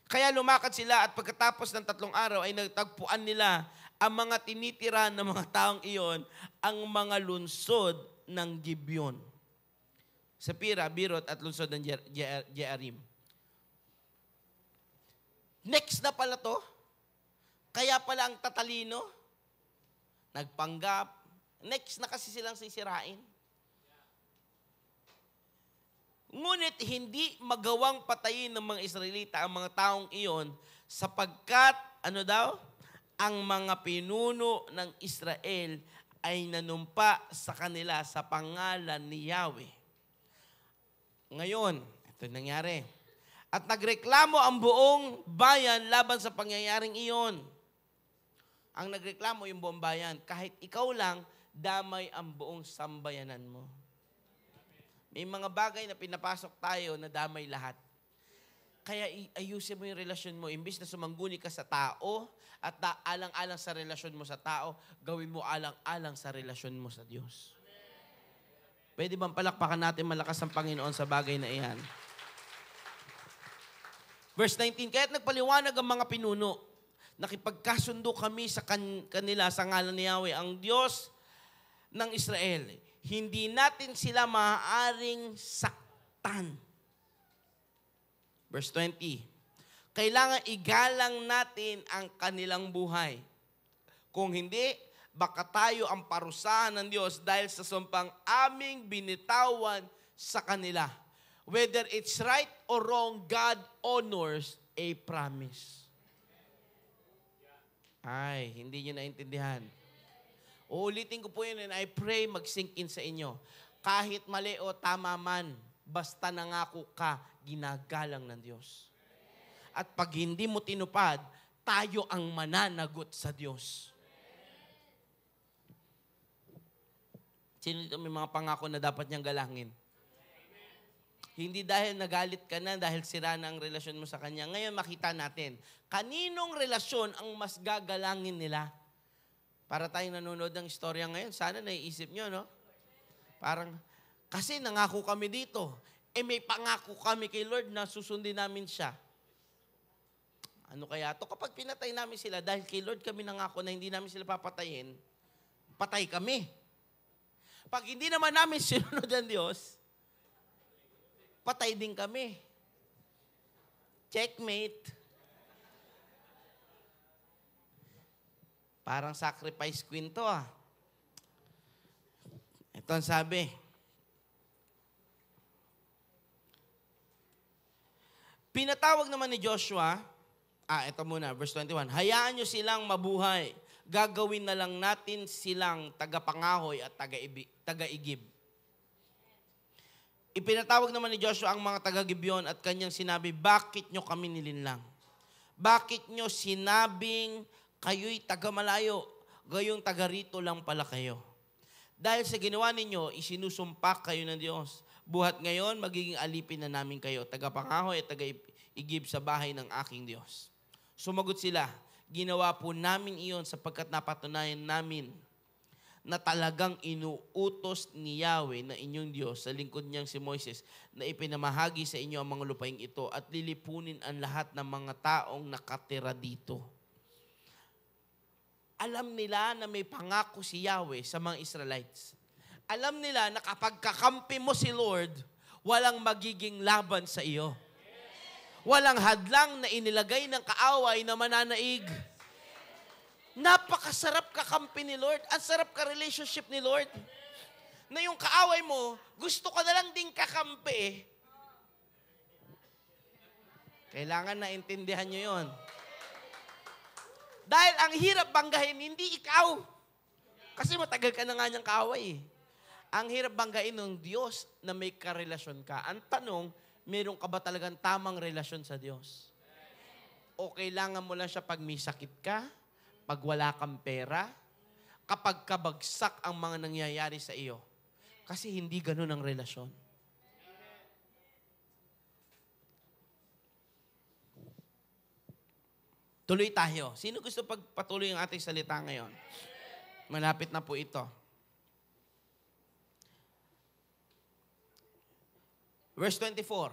Kaya lumakad sila at pagkatapos ng 3 araw ay nagtagpuan nila ang mga tinitira ng mga taong iyon, ang mga lunsod ng Gibeon. Sa Pira, Birot at lunsod ng Jearim. Next na pala to. Kaya pala ang tatalino, nagpanggap. Next na kasi silang sisirain. Ngunit hindi magawang patayin ng mga Israelita ang mga taong iyon sapagkat, ano daw? Ang mga pinuno ng Israel ay nanumpa sa kanila sa pangalan ni Yahweh. Ngayon, ito nangyari. At nagreklamo ang buong bayan laban sa pangyayaring iyon. Ang nagreklamo yung buong bayan. Kahit ikaw lang, damay ang buong sambayanan mo. May mga bagay na pinapasok tayo na damay lahat. Kaya ayusin mo yung relasyon mo. Imbis na sumangguni ka sa tao at alang-alang sa relasyon mo sa tao, gawin mo alang-alang sa relasyon mo sa Diyos. Pwede bang palakpakan natin malakas ang Panginoon sa bagay na iyan? Verse 19, kaya't nagpaliwanag ang mga pinuno. Nakipagkasundo kami sa kanila sa ngalan ni Yahweh, ang Diyos ng Israel. Hindi natin sila maaaring saktan. Verse 20, kailangan igalang natin ang kanilang buhay. Kung hindi, baka tayo ang parusahan ng Diyos dahil sa sumpang aming binitawan sa kanila. Whether it's right or wrong, God honors a promise. Ay, hindi nyo naintindihan. Uulitin ko po yun and I pray mag-sink in sa inyo. Kahit mali o tama man, basta nangako ka, ginagalang ng Diyos. At pag hindi mo tinupad, tayo ang mananagot sa Diyos. Sino dito may mga pangako na dapat niyang galangin? Hindi dahil nagalit ka na, dahil sira na ang relasyon mo sa Kanya. Ngayon makita natin, kaninong relasyon ang mas gagalangin nila? Para tayong nanonood ng istorya ngayon, sana naiisip nyo, no? Parang, kasi nangako kami dito. May pangako kami kay Lord na susundin namin siya. Ano kaya to? Kapag pinatay namin sila, dahil kay Lord kami nangako na hindi namin sila papatayin, patay kami. Pag hindi naman namin sinunod ang Diyos, patay din kami. Checkmate. Parang sacrifice queen to ah. Ito ang sabi. Pinatawag naman ni Joshua, ito muna, verse 21, hayaan nyo silang mabuhay. Gagawin na lang natin silang tagapangahoy at taga-igib. Ipinatawag naman ni Joshua ang mga taga-Gibeon at kanyang sinabi, bakit nyo kami nilinlang? Bakit nyo sinabing kayo'y taga-malayo, gayong taga-rito lang pala kayo? Dahil sa ginawa ninyo, isinusumpak kayo ng Diyos. Buhat ngayon, magiging alipin na namin kayo, tagapangahoy at taga-igib sa bahay ng aking Diyos. Sumagot sila, ginawa po namin iyon sapagkat napatunayan namin na talagang inuutos ni Yahweh na inyong Diyos sa lingkod niyang si Moises na ipinamahagi sa inyo ang mga lupaing ito at lilipunin ang lahat ng mga taong nakatira dito. Alam nila na may pangako si Yahweh sa mga Israelites. Alam nila na kapag kakampi mo si Lord, walang magiging laban sa iyo. Walang hadlang na inilagay ng kaaway na mananaig. Napakasarap kakampi ni Lord. Ang sarap ka relationship ni Lord. Na yung kaaway mo, gusto ka na lang din kakampi. Kailangan na intindihan nyo yon. Dahil ang hirap banggahin, hindi ikaw. Kasi matagal ka na nga niyang kaaway. Ang hirap banggain ng Diyos na may karelasyon ka. Ang tanong, meron ka ba talagang tamang relasyon sa Diyos? O kailangan mo lang siya pag may sakit ka, pag wala kang pera, kapag kabagsak ang mga nangyayari sa iyo. Kasi hindi ganun ang relasyon. Tuloy tayo. Sino gusto pagpatuloy ang ating salita ngayon? Malapit na po ito. Verse 24.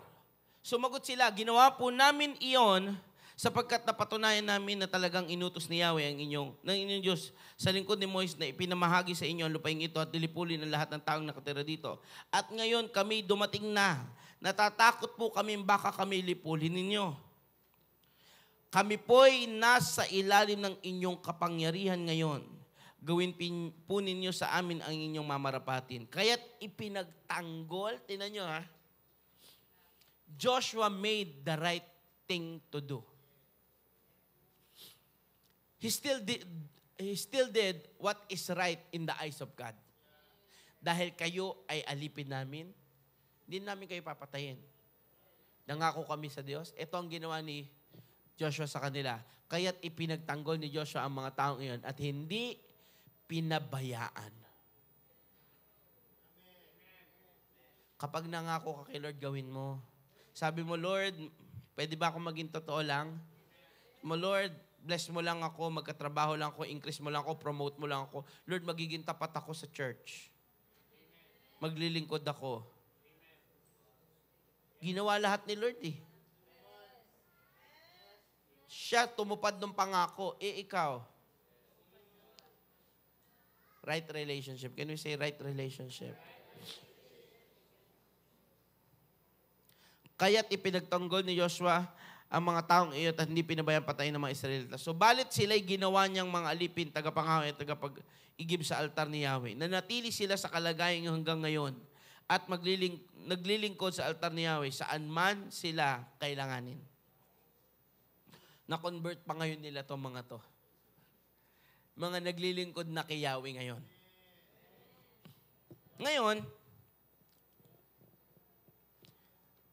Sumagot sila, ginawa po namin iyon sapagkat napatunayan namin na talagang inutos ni Yahweh ng inyong Diyos sa lingkod ni Moises na ipinamahagi sa inyo ang lupaing ito at dilipulin ang lahat ng taong nakatira dito. At ngayon kami dumating na. Natatakot po kami baka kami lipulin ninyo. Kami po'y nasa ilalim ng inyong kapangyarihan ngayon. Gawin po ninyo sa amin ang inyong mamarapatin. Kaya't ipinagtanggol, tinan nyo ha, Joshua made the right thing to do. He still did what is right in the eyes of God. Dahil kayo ay alipin namin, hindi namin kayo papatayin. Nangako kami sa Diyos. Ito ang ginawa ni Joshua sa kanila. Kaya't ipinagtanggol ni Joshua ang mga taong iyon at hindi pinabayaan. Kapag nangako ka kay Lord, gawin mo. Sabi mo, Lord, pwede ba ako maging totoo lang? Mo, Lord, bless mo lang ako, magkatrabaho lang ako, increase mo lang ako, promote mo lang ako. Lord, magiging tapat ako sa church. Maglilingkod ako. Ginawa lahat ni Lord eh. Siya tumupad ng pangako, ikaw. Right relationship. Can we say right relationship? Kaya't ipinagtanggol ni Joshua ang mga taong iyon at hindi pinabayang patayin ng mga Israelita. So, balit sila'y ginawa niyang mga alipin, tagapanghawi at tagapag-igib sa altar ni Yahweh. Nanatili sila sa kalagayan hanggang ngayon at naglilingkod sa altar ni Yahweh saan man sila kailanganin. Na-convert pa ngayon nila itong mga to. Mga naglilingkod na kay Yahweh ngayon. Ngayon,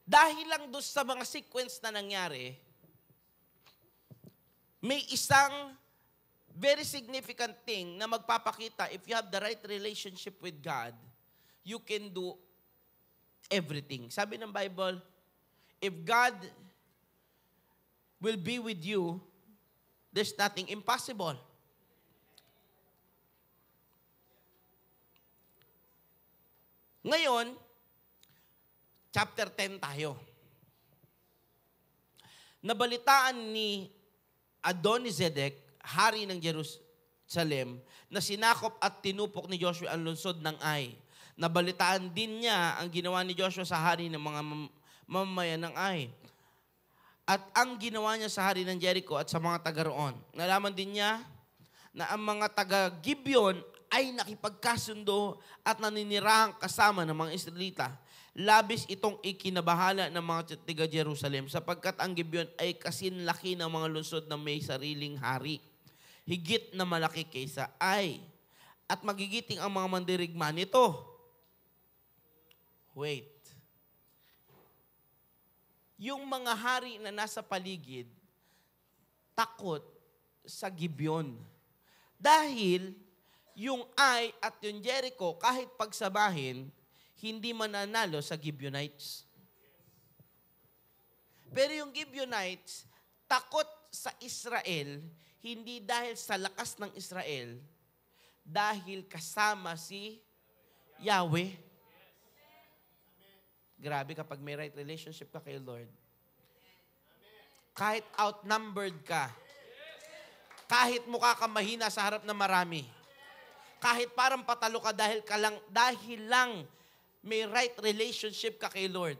dahil lang doon sa mga sequence na nangyari, may isang very significant thing na magpapakita if you have the right relationship with God, you can do everything. Sabi ng Bible, if God will be with you, there's nothing impossible. Ngayon, chapter 10 tayo. Nabalitaan ni Adoni-Zedek, hari ng Jerusalem, na sinakop at tinupok ni Joshua ang lungsod ng Ai. Nabalitaan din niya ang ginawa ni Joshua sa hari ng mga mamamayan ng Ai. At ang ginawa niya sa hari ng Jericho at sa mga taga roon. Nalaman din niya na ang mga taga Gibeon ay nakipagkasundo at naninirahang kasama ng mga Israelita. Labis itong ikinabahala ng mga tiga Jerusalem sapagkat ang Gibeon ay kasinlaki ng mga lungsod na may sariling hari. Higit na malaki kaysa Ai. At magigiting ang mga mandirigma nito. Wait. Yung mga hari na nasa paligid, takot sa Gibeon. Dahil yung Ai at yung Jericho, kahit pagsabahin, hindi mananalo sa Gibeonites. Pero yung Gibeonites, takot sa Israel, hindi dahil sa lakas ng Israel, dahil kasama si Yahweh. Grabe kapag may right relationship ka kay Lord. Kahit outnumbered ka, kahit mukha ka mahina sa harap ng marami, kahit parang patalo ka dahil lang may right relationship ka kay Lord.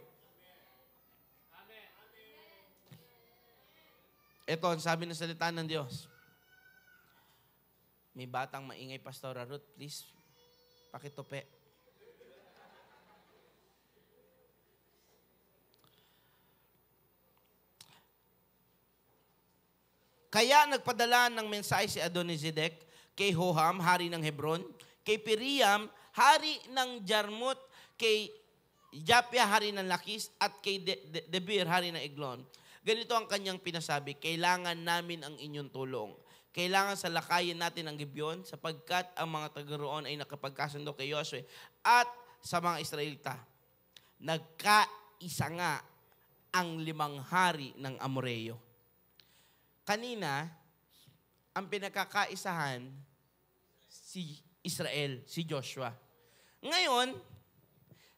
Ito ang sabi ng salita ng Diyos. May batang maingay, Pastora Ruth, please, pakitupi. Kaya nagpadala ng mensahe si Adoni-Zedek kay Hoham, hari ng Hebron, kay Piriam, hari ng Jarmut, kay Japia, hari ng Lakis, at kay Debir, hari ng Eglon. Ganito ang kanyang pinasabi, kailangan namin ang inyong tulong. Kailangan salakayin natin ang Gibeon sapagkat ang mga taga roon ay nakapagkasundo kay Joshua at sa mga Israelita. Nagkaisa nga ang 5 hari ng Amoreo. Kanina, ang pinagkakaisahan si Israel, si Joshua. Ngayon,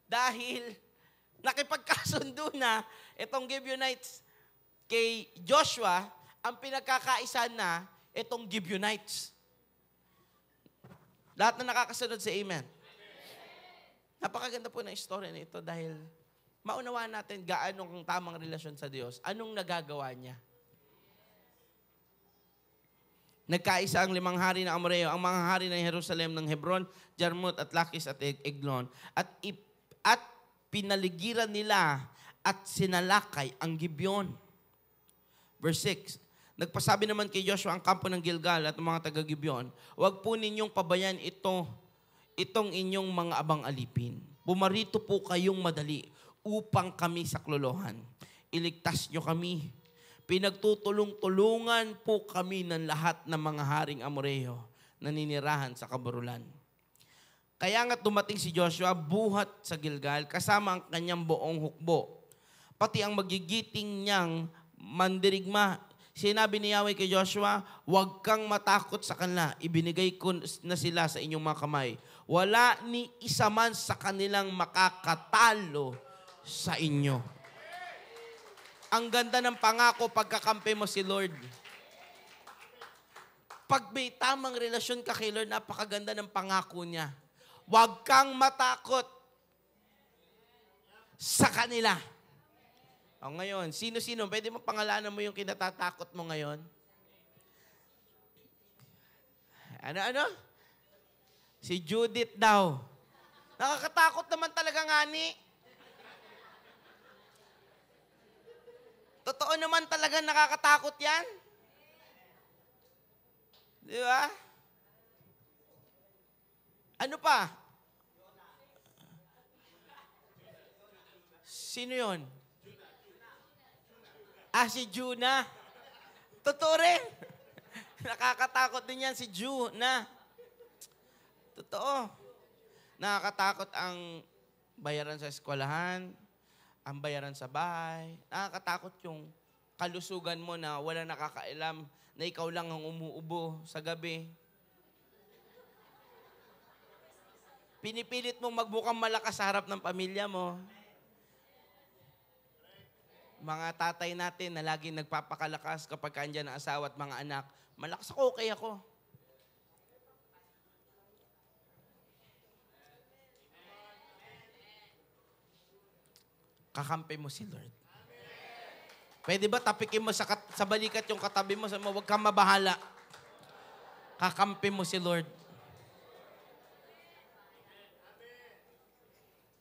dahil nakipagkasundo na itong Gibeonites kay Joshua, ang pinagkakaisa na itong Gibeonites. Lahat na nakakasunod sa amen. Napakaganda po ng istorya na ito dahil maunawaan natin gaano ang tamang relasyon sa Diyos. Anong nagagawa niya? Nagkaisa ang 5 hari ng Amoreo, ang mga hari ng Jerusalem, ng Hebron, Jarmut at Lakis at Eglon. At pinaligiran nila at sinalakay ang Gibeon. Verse 6, nagpasabi naman kay Joshua ang kampo ng Gilgal at mga taga-Gibeon, huwag po ninyong pabayan itong inyong mga abang alipin. Pumarito po kayong madali upang kami saklolohan. Iligtas nyo kami. Pinagtutulong-tulungan po kami ng lahat ng mga haring Amoreo na ninirahan sa kaburulan. Kaya nga dumating si Joshua buhat sa Gilgal kasama ang kanyang buong hukbo. Pati ang magigiting niyang mandirigma. Sinabi ni Yahweh kay Joshua, huwag kang matakot sa kanila. Ibinigay ko na sila sa inyong mga kamay. Wala ni isa man sa kanilang makakatalo sa inyo. Ang ganda ng pangako pagkakampi mo si Lord. Pag may tamang relasyon ka kay Lord, napakaganda ng pangako niya. Huwag kang matakot sa kanila. O ngayon, sino-sino? Pwede mo pangalanan mo yung kinatatakot mo ngayon? Ano? Si Judith daw. Nakakatakot naman talaga nga ni. Totoo naman talaga nakakatakot yan. Di ba? Ano pa? Sino yun? Si Juna. Totoo rin. Nakakatakot din yan si Juna. Totoo. Nakakatakot ang bayaran sa eskwelahan, ang bayaran sa bahay. Nakakatakot yung kalusugan mo na wala nakakailam na ikaw lang ang umuubo sa gabi. Pinipilit mong magbukang malakas sa harap ng pamilya mo. Mga tatay natin na laging nagpapakalakas kapag kandiyan ang asawa at mga anak. Malakas ako, okay ako. Kakampi mo si Lord. Pwede ba tapikin mo sa balikat yung katabi mo, huwag kang mabahala. Kakampi mo si Lord.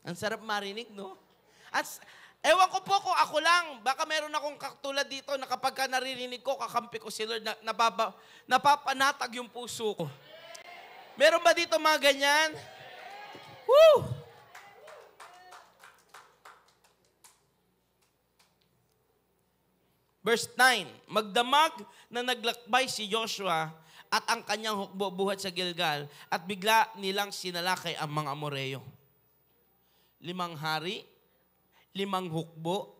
Ang sarap marinig, no? At ewan ko po kung ako lang, baka meron akong katulad dito na kapag ka naririnig ko, kakampi ko si Lord, napapanatag yung puso ko. Meron ba dito mga ganyan? Woo! Verse 9, magdamag na naglakbay si Joshua at ang kanyang hukbo buhat sa Gilgal at bigla nilang sinalakay ang mga Amoreo. 5 hari, 5 hukbo,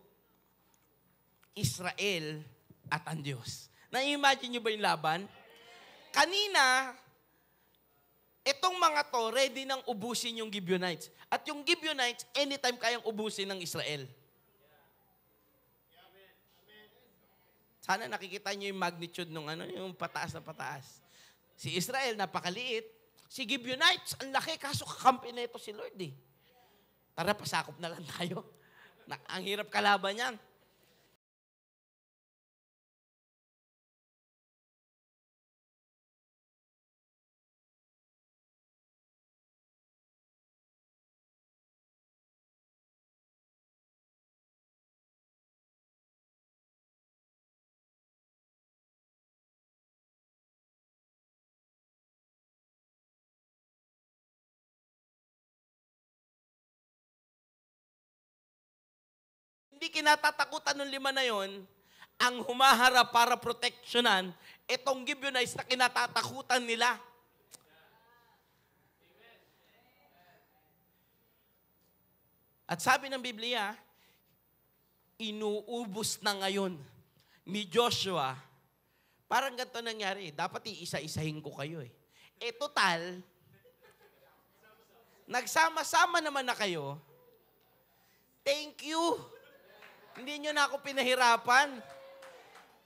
Israel at ang Diyos. Na-imagine nyo ba yung laban? Kanina, itong mga to, ready nang ubusin yung Gibeonites. At yung Gibeonites, anytime kayang ubusin ng Israel. Sana nakikita nyo yung magnitude ng yung pataas na pataas. Si Israel, napakaliit. Si Gibeonites, ang laki, kaso kakampi na ito si Lord eh. Tara, pasakop na lang tayo. Ang hirap kalaban yan. Hindi kinatatakutan ng 5 na yon, ang humaharap para proteksyonan, itong Gibeonites na kinatatakutan nila. At sabi ng Biblia, inuubos na ngayon ni Joshua. Parang ganito nangyari, dapat iisa-isahin ko kayo eh. Total, nagsama-sama naman na kayo, thank you. Hindi nyo na ako pinahirapan.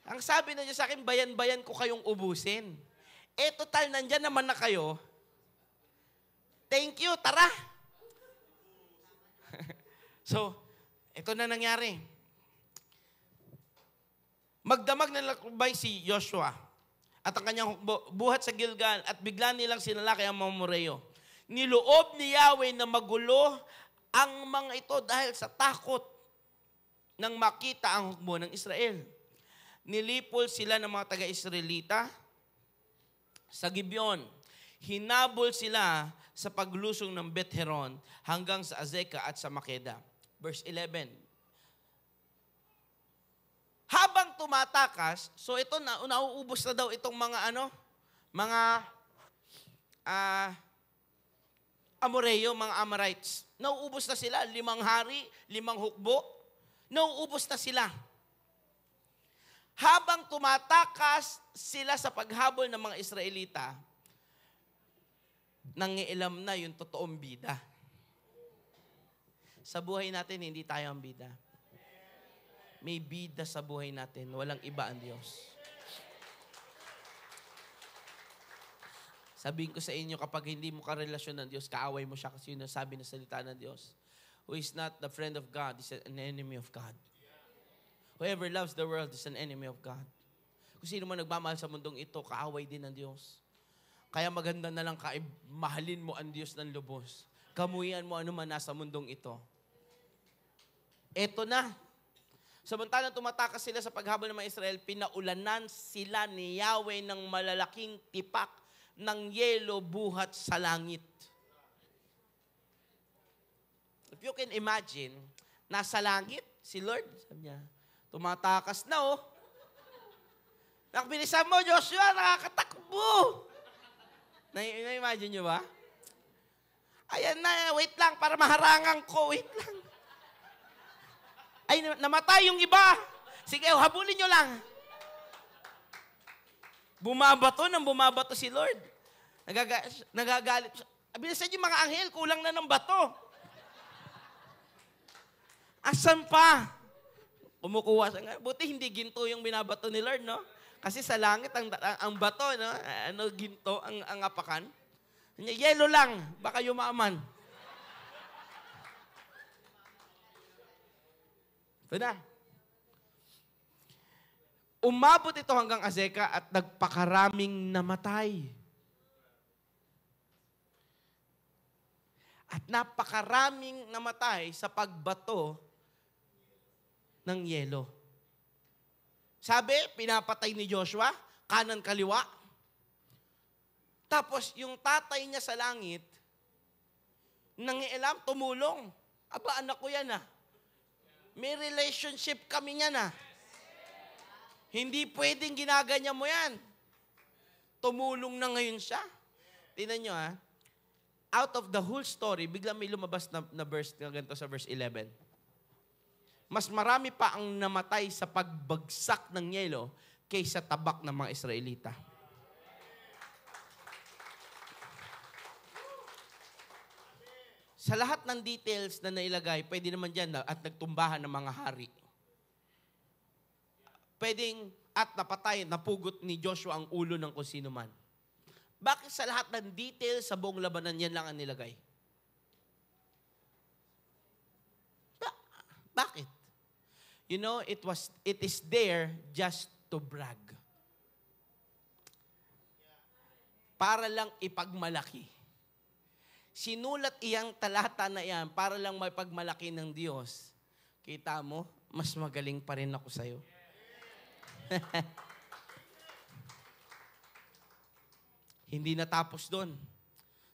Ang sabi na nyo sa akin, bayan-bayan ko kayong ubusin. Total, nandyan naman na kayo. Thank you, tara. So, ito na nangyari. Magdamag na lakbay si Joshua at ang kanyang buhat sa Gilgal at bigla nilang sinalakay ang mga Amoreo. Niloob ni Yahweh na magulo ang mga ito dahil sa takot nang makita ang hukbo ng Israel. Nilipol sila ng mga taga-Israelita sa Gibeon. Hinabol sila sa paglusong ng Bet-Horon hanggang sa Azekah at sa Makeda. Verse 11. Habang tumatakas, so ito na, nauubos na daw itong mga Amoreo, mga Amorites. Nauubos na sila, 5 hari, 5 hukbo. Nauubos na sila. Habang tumatakas sila sa paghabol ng mga Israelita, nangialam na yung totoong bida. Sa buhay natin, hindi tayo ang bida. May bida sa buhay natin. Walang iba ang Diyos. Sabihin ko sa inyo, kapag hindi mo karelasyon ng Diyos, kaaway mo siya kasi yun ang sabi ng salita ng Diyos. Who is not the friend of God is an enemy of God. Whoever loves the world is an enemy of God. Kung sino man nagmamahal sa mundong ito, kaaway din ng Diyos. Kaya maganda na lang mahalin mo ang Diyos ng lubos. Kamuhian mo ano man nasa mundong ito. Eto na. Samantalang tumatakas sila sa paghabol ng mga Israel, pinaulanan sila ni Yahweh ng malalaking tipak ng yelo buhat sa langit. If you can imagine, nasa langit, si Lord, sabi niya, tumatakas na oh. Nakbilisan mo, Joshua, nakakatakbo. Na-imagine nyo ba? Ayan na, wait lang, para maharangan ko, wait lang. Ay, namatay yung iba. Sige, habulin nyo lang. Bumabato si Lord. Nagagalit siya. Bilisan yung mga anghel, kulang na ng bato. Asan pa? Kumukuha siya. Buti hindi ginto yung binabato ni Lord, no? Kasi sa langit, ang bato, no? Ginto, ang apakan. Yelo lang, baka yumaman. Ito na. Umabot ito hanggang Azeka at nagpakaraming namatay. At napakaraming namatay sa pagbato ng yelo. Sabi, pinapatay ni Joshua, kanan kaliwa. Tapos, yung tatay niya sa langit, nangialam, tumulong. Aba, anak ko yan ah. May relationship kami niyan ah. Hindi pwedeng ginaganyan mo yan. Tumulong na ngayon siya. Tingnan nyo ah. Out of the whole story, biglang may lumabas na verse na ganito sa verse 11. Mas marami pa ang namatay sa pagbagsak ng yelo kaysa tabak ng mga Israelita. Sa lahat ng details na nailagay, pwede naman dyan at nagtumbahan ng mga hari. Pwedeng at napatay, napugot ni Joshua ang ulo ng kung sino man. Bakit sa lahat ng details sa buong labanan yan lang ang nilagay? Bakit? You know, it is there just to brag. Para lang ipagmalaki. Sinulat iyang talata na yan para lang maipagmalaki ng Diyos. Kita mo, mas magaling pa rin ako sa'yo. Hindi natapos doon.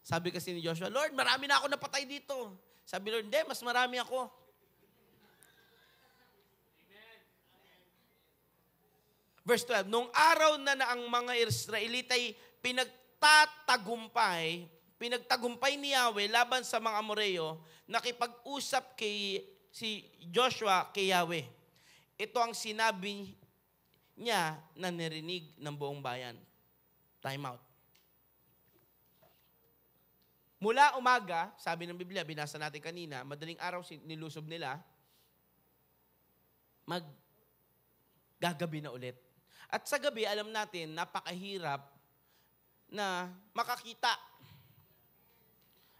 Sabi kasi ni Joshua, Lord, marami na ako napatay dito. Sabi Lord, hindi, mas marami ako. Verse 12, nung araw na ang mga Israelita ay pinagtagumpay ni Yahweh laban sa mga Amoreo, nakipag-usap si Joshua kay Yahweh. Ito ang sinabi niya na narinig ng buong bayan. Time out. Mula umaga, sabi ng Biblia, binasa natin kanina, madaling araw nilusob nila, gagabi na ulit. At sa gabi, alam natin, napakahirap na makakita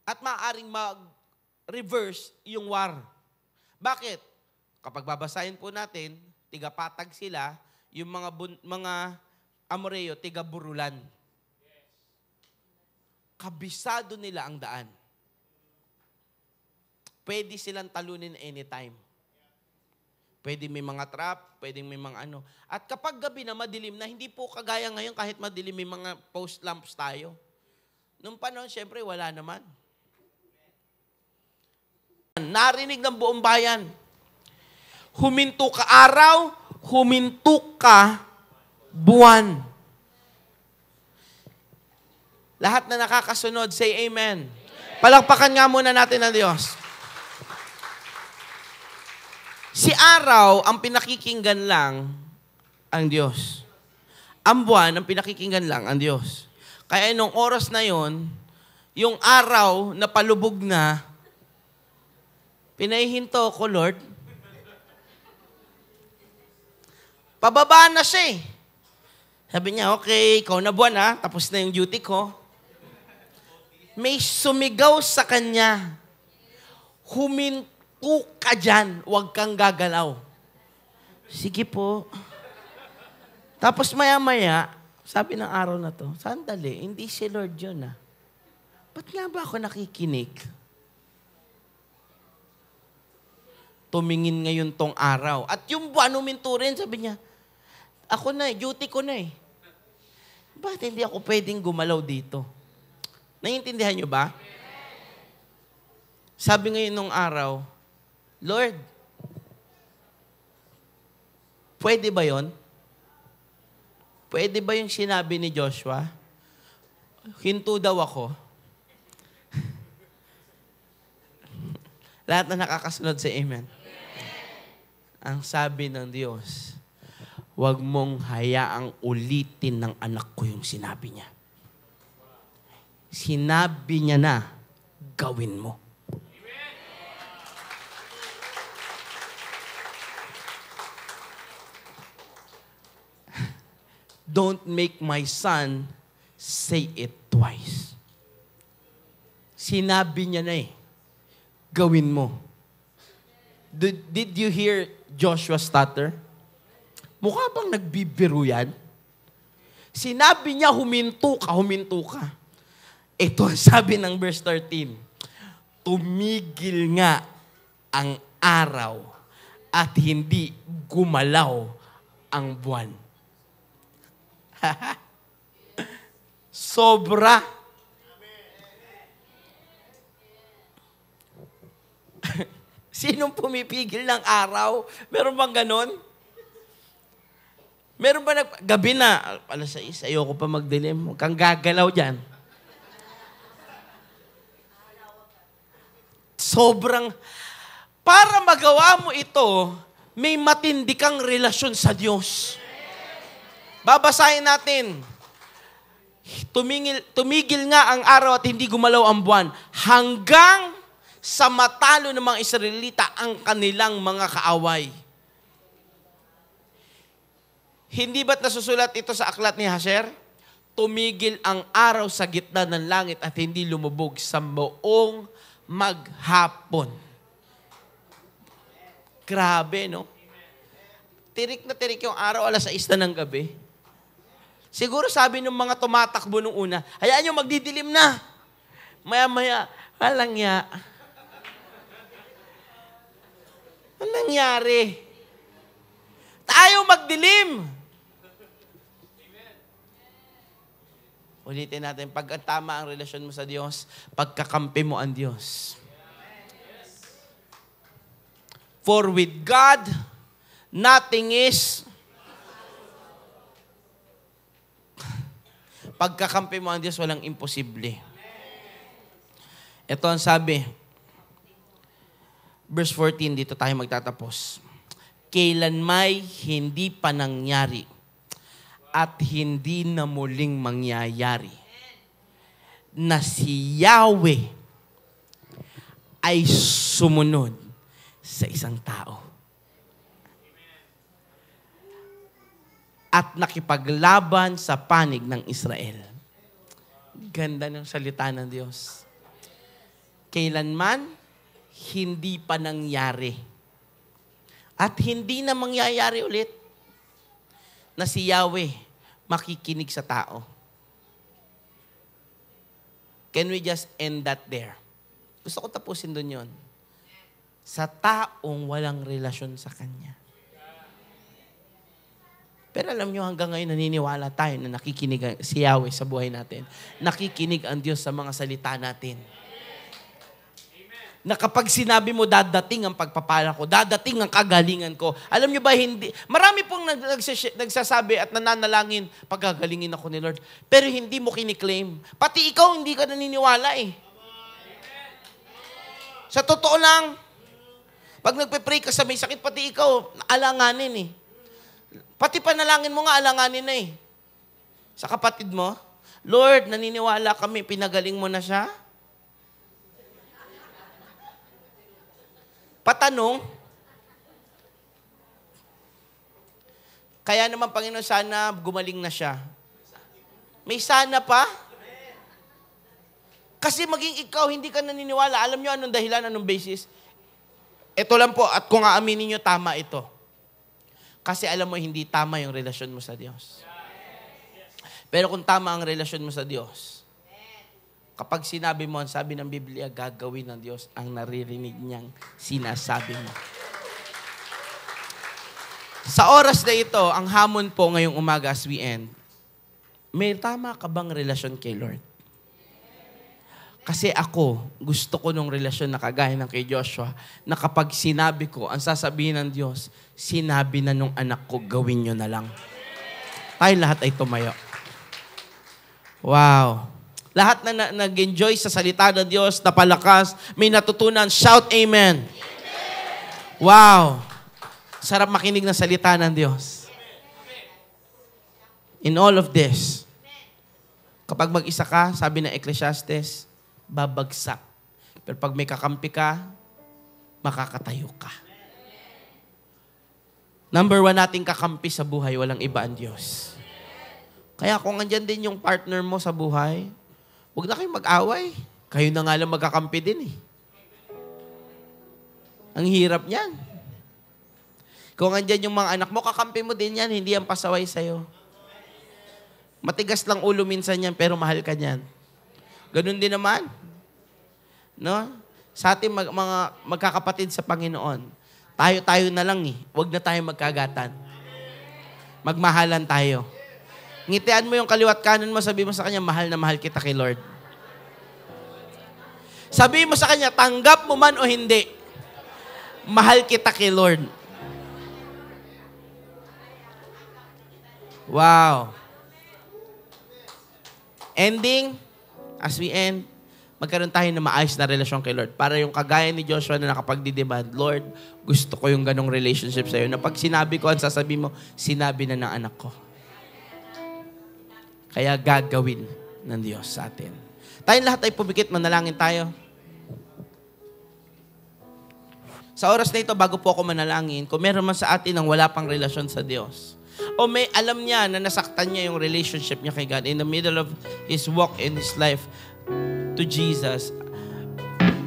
at maaaring mag-reverse yung war. Bakit? Kapag babasahin po natin, tiga-patag sila, yung mga Amoreo, tiga-burulan. Kabisado nila ang daan. Pwede silang talunin anytime. Pwede may mga trap, pwede may mga ano. At kapag gabi na madilim na, hindi po kagaya ngayon kahit madilim may mga post lamps tayo. Nung panahon, syempre, wala naman. Narinig ng buong bayan. Huminto ka araw, huminto ka buwan. Lahat na nakakasunod, say amen. Palakpakan nga muna natin ang Diyos. Si araw, ang pinakikinggan lang ang Diyos. Ang buwan, ang pinakikinggan lang ang Diyos. Kaya nung oras na yon, yung araw na palubog na, pinahihinto ko, Lord. Pababa na siya eh. Sabi niya, okay, ikaw na buwan ha, tapos na yung duty ko. May sumigaw sa kanya, huminto ka dyan, huwag kang gagalaw. Sige po. Tapos maya-maya, sabi ng araw na to, sandali, hindi si Lord yun ah. Ba't nga ba ako nakikinig? Tumingin ngayon tong araw. At yung buwan huminto rin, sabi niya, ako na duty ko na eh. Bakit hindi ako pwedeng gumalaw dito? Naiintindihan niyo ba? Sabi ngayon nung araw, Lord, pwede ba yon? Pwede ba yung sinabi ni Joshua? Hinto daw ako. Lahat na nakakasunod sa amen. Ang sabi ng Diyos, huwag mong hayaang ulitin ng anak ko yung sinabi niya. Sinabi niya na, gawin mo. Don't make my son say it twice. Sinabi niya na eh, gawin mo. Did you hear Joshua stutter? Mukha bang nagbibiro yan? Sinabi niya, huminto ka, huminto ka. Ito ang sabi ng verse 13. Tumigil nga ang araw at hindi gumalaw ang buwan. Sobra. Sinong pumipigil ng araw? Meron bang ganon? Meron ba gabi na, alas 6, ayoko pa magdilim. Huwag kang gagalaw dyan. Sobrang, para magawa mo ito, may matindi kang relasyon sa Diyos. Babasahin natin. Tumigil nga ang araw at hindi gumalaw ang buwan hanggang sa matalo ng mga Israelita ang kanilang mga kaaway. Hindi ba't nasusulat ito sa aklat ni Hasher? Tumigil ang araw sa gitna ng langit at hindi lumubog sa buong maghapon. Grabe, no? Tirik na tirik yung araw, alas 6 na ng gabi. Siguro sabi ng mga tumatakbo nung una, hayaan nyo, magdidilim na. Maya-maya, walang ya. Anong nangyari? Tayo magdilim. Ulitin natin, pag tama ang relasyon mo sa Diyos, pagkakampi mo ang Diyos. For with God, nothing is. Pagkakampi mo ang Diyos, walang imposible. Ito ang sabi, verse 14, dito tayo magtatapos. Kailan may hindi pa nangyari at hindi na muling mangyayari na si Yahweh ay sumunod sa isang tao. At nakipaglaban sa panig ng Israel. Ganda ng salita ng Diyos. Kailanman, hindi pa nangyari. At hindi na mangyayari ulit na si Yahweh makikinig sa tao. Can we just end that there? Gusto ko tapusin doon yon. Sa taong walang relasyon sa Kanya. Pero alam nyo, hanggang ngayon naniniwala tayo na nakikinig si Yahweh sa buhay natin. Nakikinig ang Diyos sa mga salita natin. Na kapag sinabi mo, dadating ang pagpapala ko, dadating ang kagalingan ko. Alam nyo ba, hindi, marami pong nagsasabi at nananalangin, paggagalingin ako ni Lord. Pero hindi mo kiniklaim. Pati ikaw, hindi ka naniniwala eh. Sa totoo lang, pag nagpe-pray ka sa may sakit, pati ikaw, alanganin eh. Pati panalangin mo nga, alanganin na eh. Sa kapatid mo, Lord, naniniwala kami, pinagaling mo na siya? Patanong, kaya naman, Panginoon, sana gumaling na siya. May sana pa? Kasi maging ikaw, hindi ka naniniwala. Alam nyo anong dahilan, anong basis? Ito lang po, at kung aaminin nyo, tama ito. Kasi alam mo, hindi tama yung relasyon mo sa Diyos. Pero kung tama ang relasyon mo sa Diyos, kapag sinabi mo, ang sabi ng Biblia, gagawin ng Diyos ang naririnig niyang sinasabi mo. Sa oras na ito, ang hamon po ngayong umaga as we end, may tama ka bang relasyon kay Lord? Kasi ako, gusto ko nung relasyon na kagaya ng kay Joshua, na kapag sinabi ko, ang sasabihin ng Diyos, sinabi na nung anak ko, gawin nyo na lang. Tayo lahat ay tumayo. Wow. Lahat na nag-enjoy sa salita ng Diyos, napalakas, may natutunan, shout amen. Wow. Sarap makinig ng salita ng Diyos. In all of this, kapag mag-isa ka, sabi ng Ecclesiastes, babagsak. Pero pag may kakampi ka, makakatayo ka. Number 1 nating kakampi sa buhay, walang iba ang Diyos. Kaya kung andyan din yung partner mo sa buhay, huwag na kayong mag-away. Kayo na nga lang magkakampi din eh. Ang hirap niyan. Kung andyan yung mga anak mo, kakampi mo din yan, hindi yan pasaway sa'yo. Matigas lang ulo minsan yan, pero mahal ka niyan. Ganun din naman. No? Sa ating mga magkakapatid sa Panginoon, tayo na lang eh. Huwag na tayo magkagatan. Magmahalan tayo. Ngitian mo yung kaliwat kanan mo, sabi mo sa kanya, mahal na mahal kita kay Lord. Sabi mo sa kanya, tanggap mo man o hindi, mahal kita kay Lord. Wow. Ending, as we end, magkaroon tayo na maayos na relasyon kay Lord. Para yung kagaya ni Joshua na nakapagdidemand, Lord, gusto ko yung ganong relationship sa'yo. Na pag sinabi ko, ang sasabi mo, sinabi na ng anak ko. Kaya gagawin ng Diyos sa atin. Tayong lahat ay pumikit, manalangin tayo. Sa oras na ito, bago po ako manalangin, kung meron man sa atin ang wala pang relasyon sa Diyos, o may alam niya na nasaktan niya yung relationship niya kay God in the middle of his walk in his life to Jesus,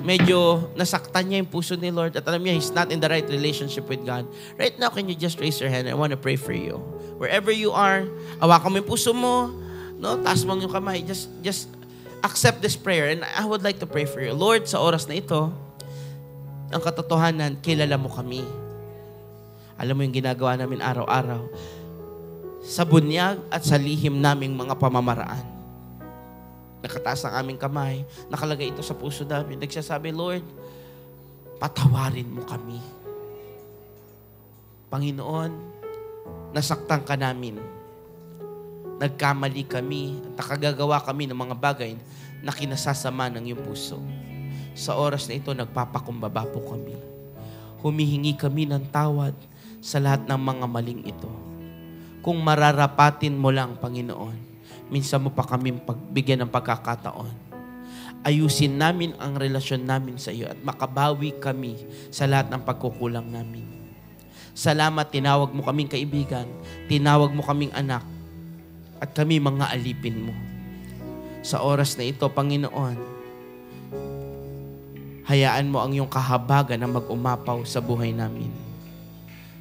medyo nasaktan niya yung puso ni Lord at alam niya he's not in the right relationship with God. Right now, can you just raise your hand? I want to pray for you. Wherever you are, hawakan mo yung puso mo, no? Taas mo yung kamay. Just accept this prayer and I would like to pray for you. Lord, sa oras na ito, ang katotohanan, kilala mo kami. Alam mo yung ginagawa namin araw-araw sa bunyag at sa lihim naming mga pamamaraan. Nakataas ang aming kamay, nakalagay ito sa puso namin. Nagsasabi, Lord, patawarin mo kami. Panginoon, nasaktan ka namin. Nagkamali kami, nakagagawa kami ng mga bagay na kinasasama ng iyong puso. Sa oras na ito, nagpapakumbaba po kami. Humihingi kami ng tawad sa lahat ng mga maling ito. Kung mararapatin mo lang, Panginoon, minsan mo pa kami pagbigyan ng pagkakataon. Ayusin namin ang relasyon namin sa iyo at makabawi kami sa lahat ng pagkukulang namin. Salamat, tinawag mo kaming kaibigan, tinawag mo kaming anak, at kami mga alipin mo. Sa oras na ito, Panginoon, hayaan mo ang iyong kahabagan na mag-umapaw sa buhay namin.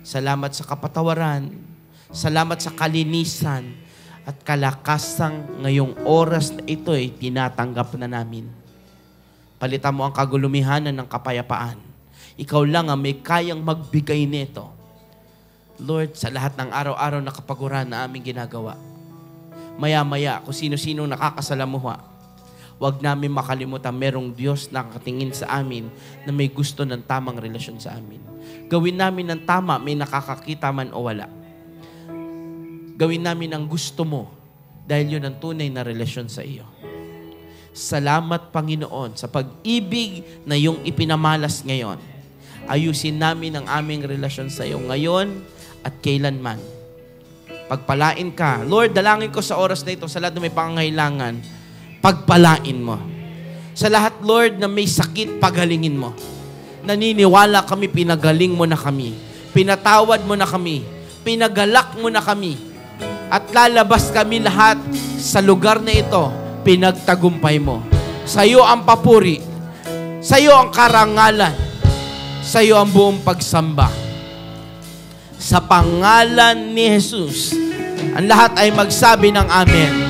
Salamat sa kapatawaran, salamat sa kalinisan, at kalakasang ngayong oras na ito ay tinatanggap na namin. Palitan mo ang kagulumihanan ng kapayapaan. Ikaw lang ang may kayang magbigay nito. Lord, sa lahat ng araw-araw na kapaguran na aming ginagawa, maya-maya, kung sino-sino nakakasalamuha, huwag namin makalimutan merong Diyos na nakatingin sa amin na may gusto ng tamang relasyon sa amin. Gawin namin ng tama, may nakakakita man o wala. Gawin namin ang gusto mo dahil yun ang tunay na relasyon sa iyo. Salamat, Panginoon, sa pag-ibig na iyong ipinamalas ngayon. Ayusin namin ang aming relasyon sa iyo ngayon at kailanman. Pagpalain ka. Lord, dalangin ko sa oras na ito, sa lahat na may pangangailangan, pagpalain mo. Sa lahat, Lord, na may sakit, pagalingin mo. Naniniwala kami, pinagaling mo na kami. Pinatawad mo na kami. Pinagalak mo na kami. At lalabas kami lahat sa lugar na ito, pinagtagumpay mo. Sa iyo ang papuri. Sa iyo ang karangalan. Sa iyo ang buong pagsamba. Sa pangalan ni Jesus, ang lahat ay magsabi ng amen.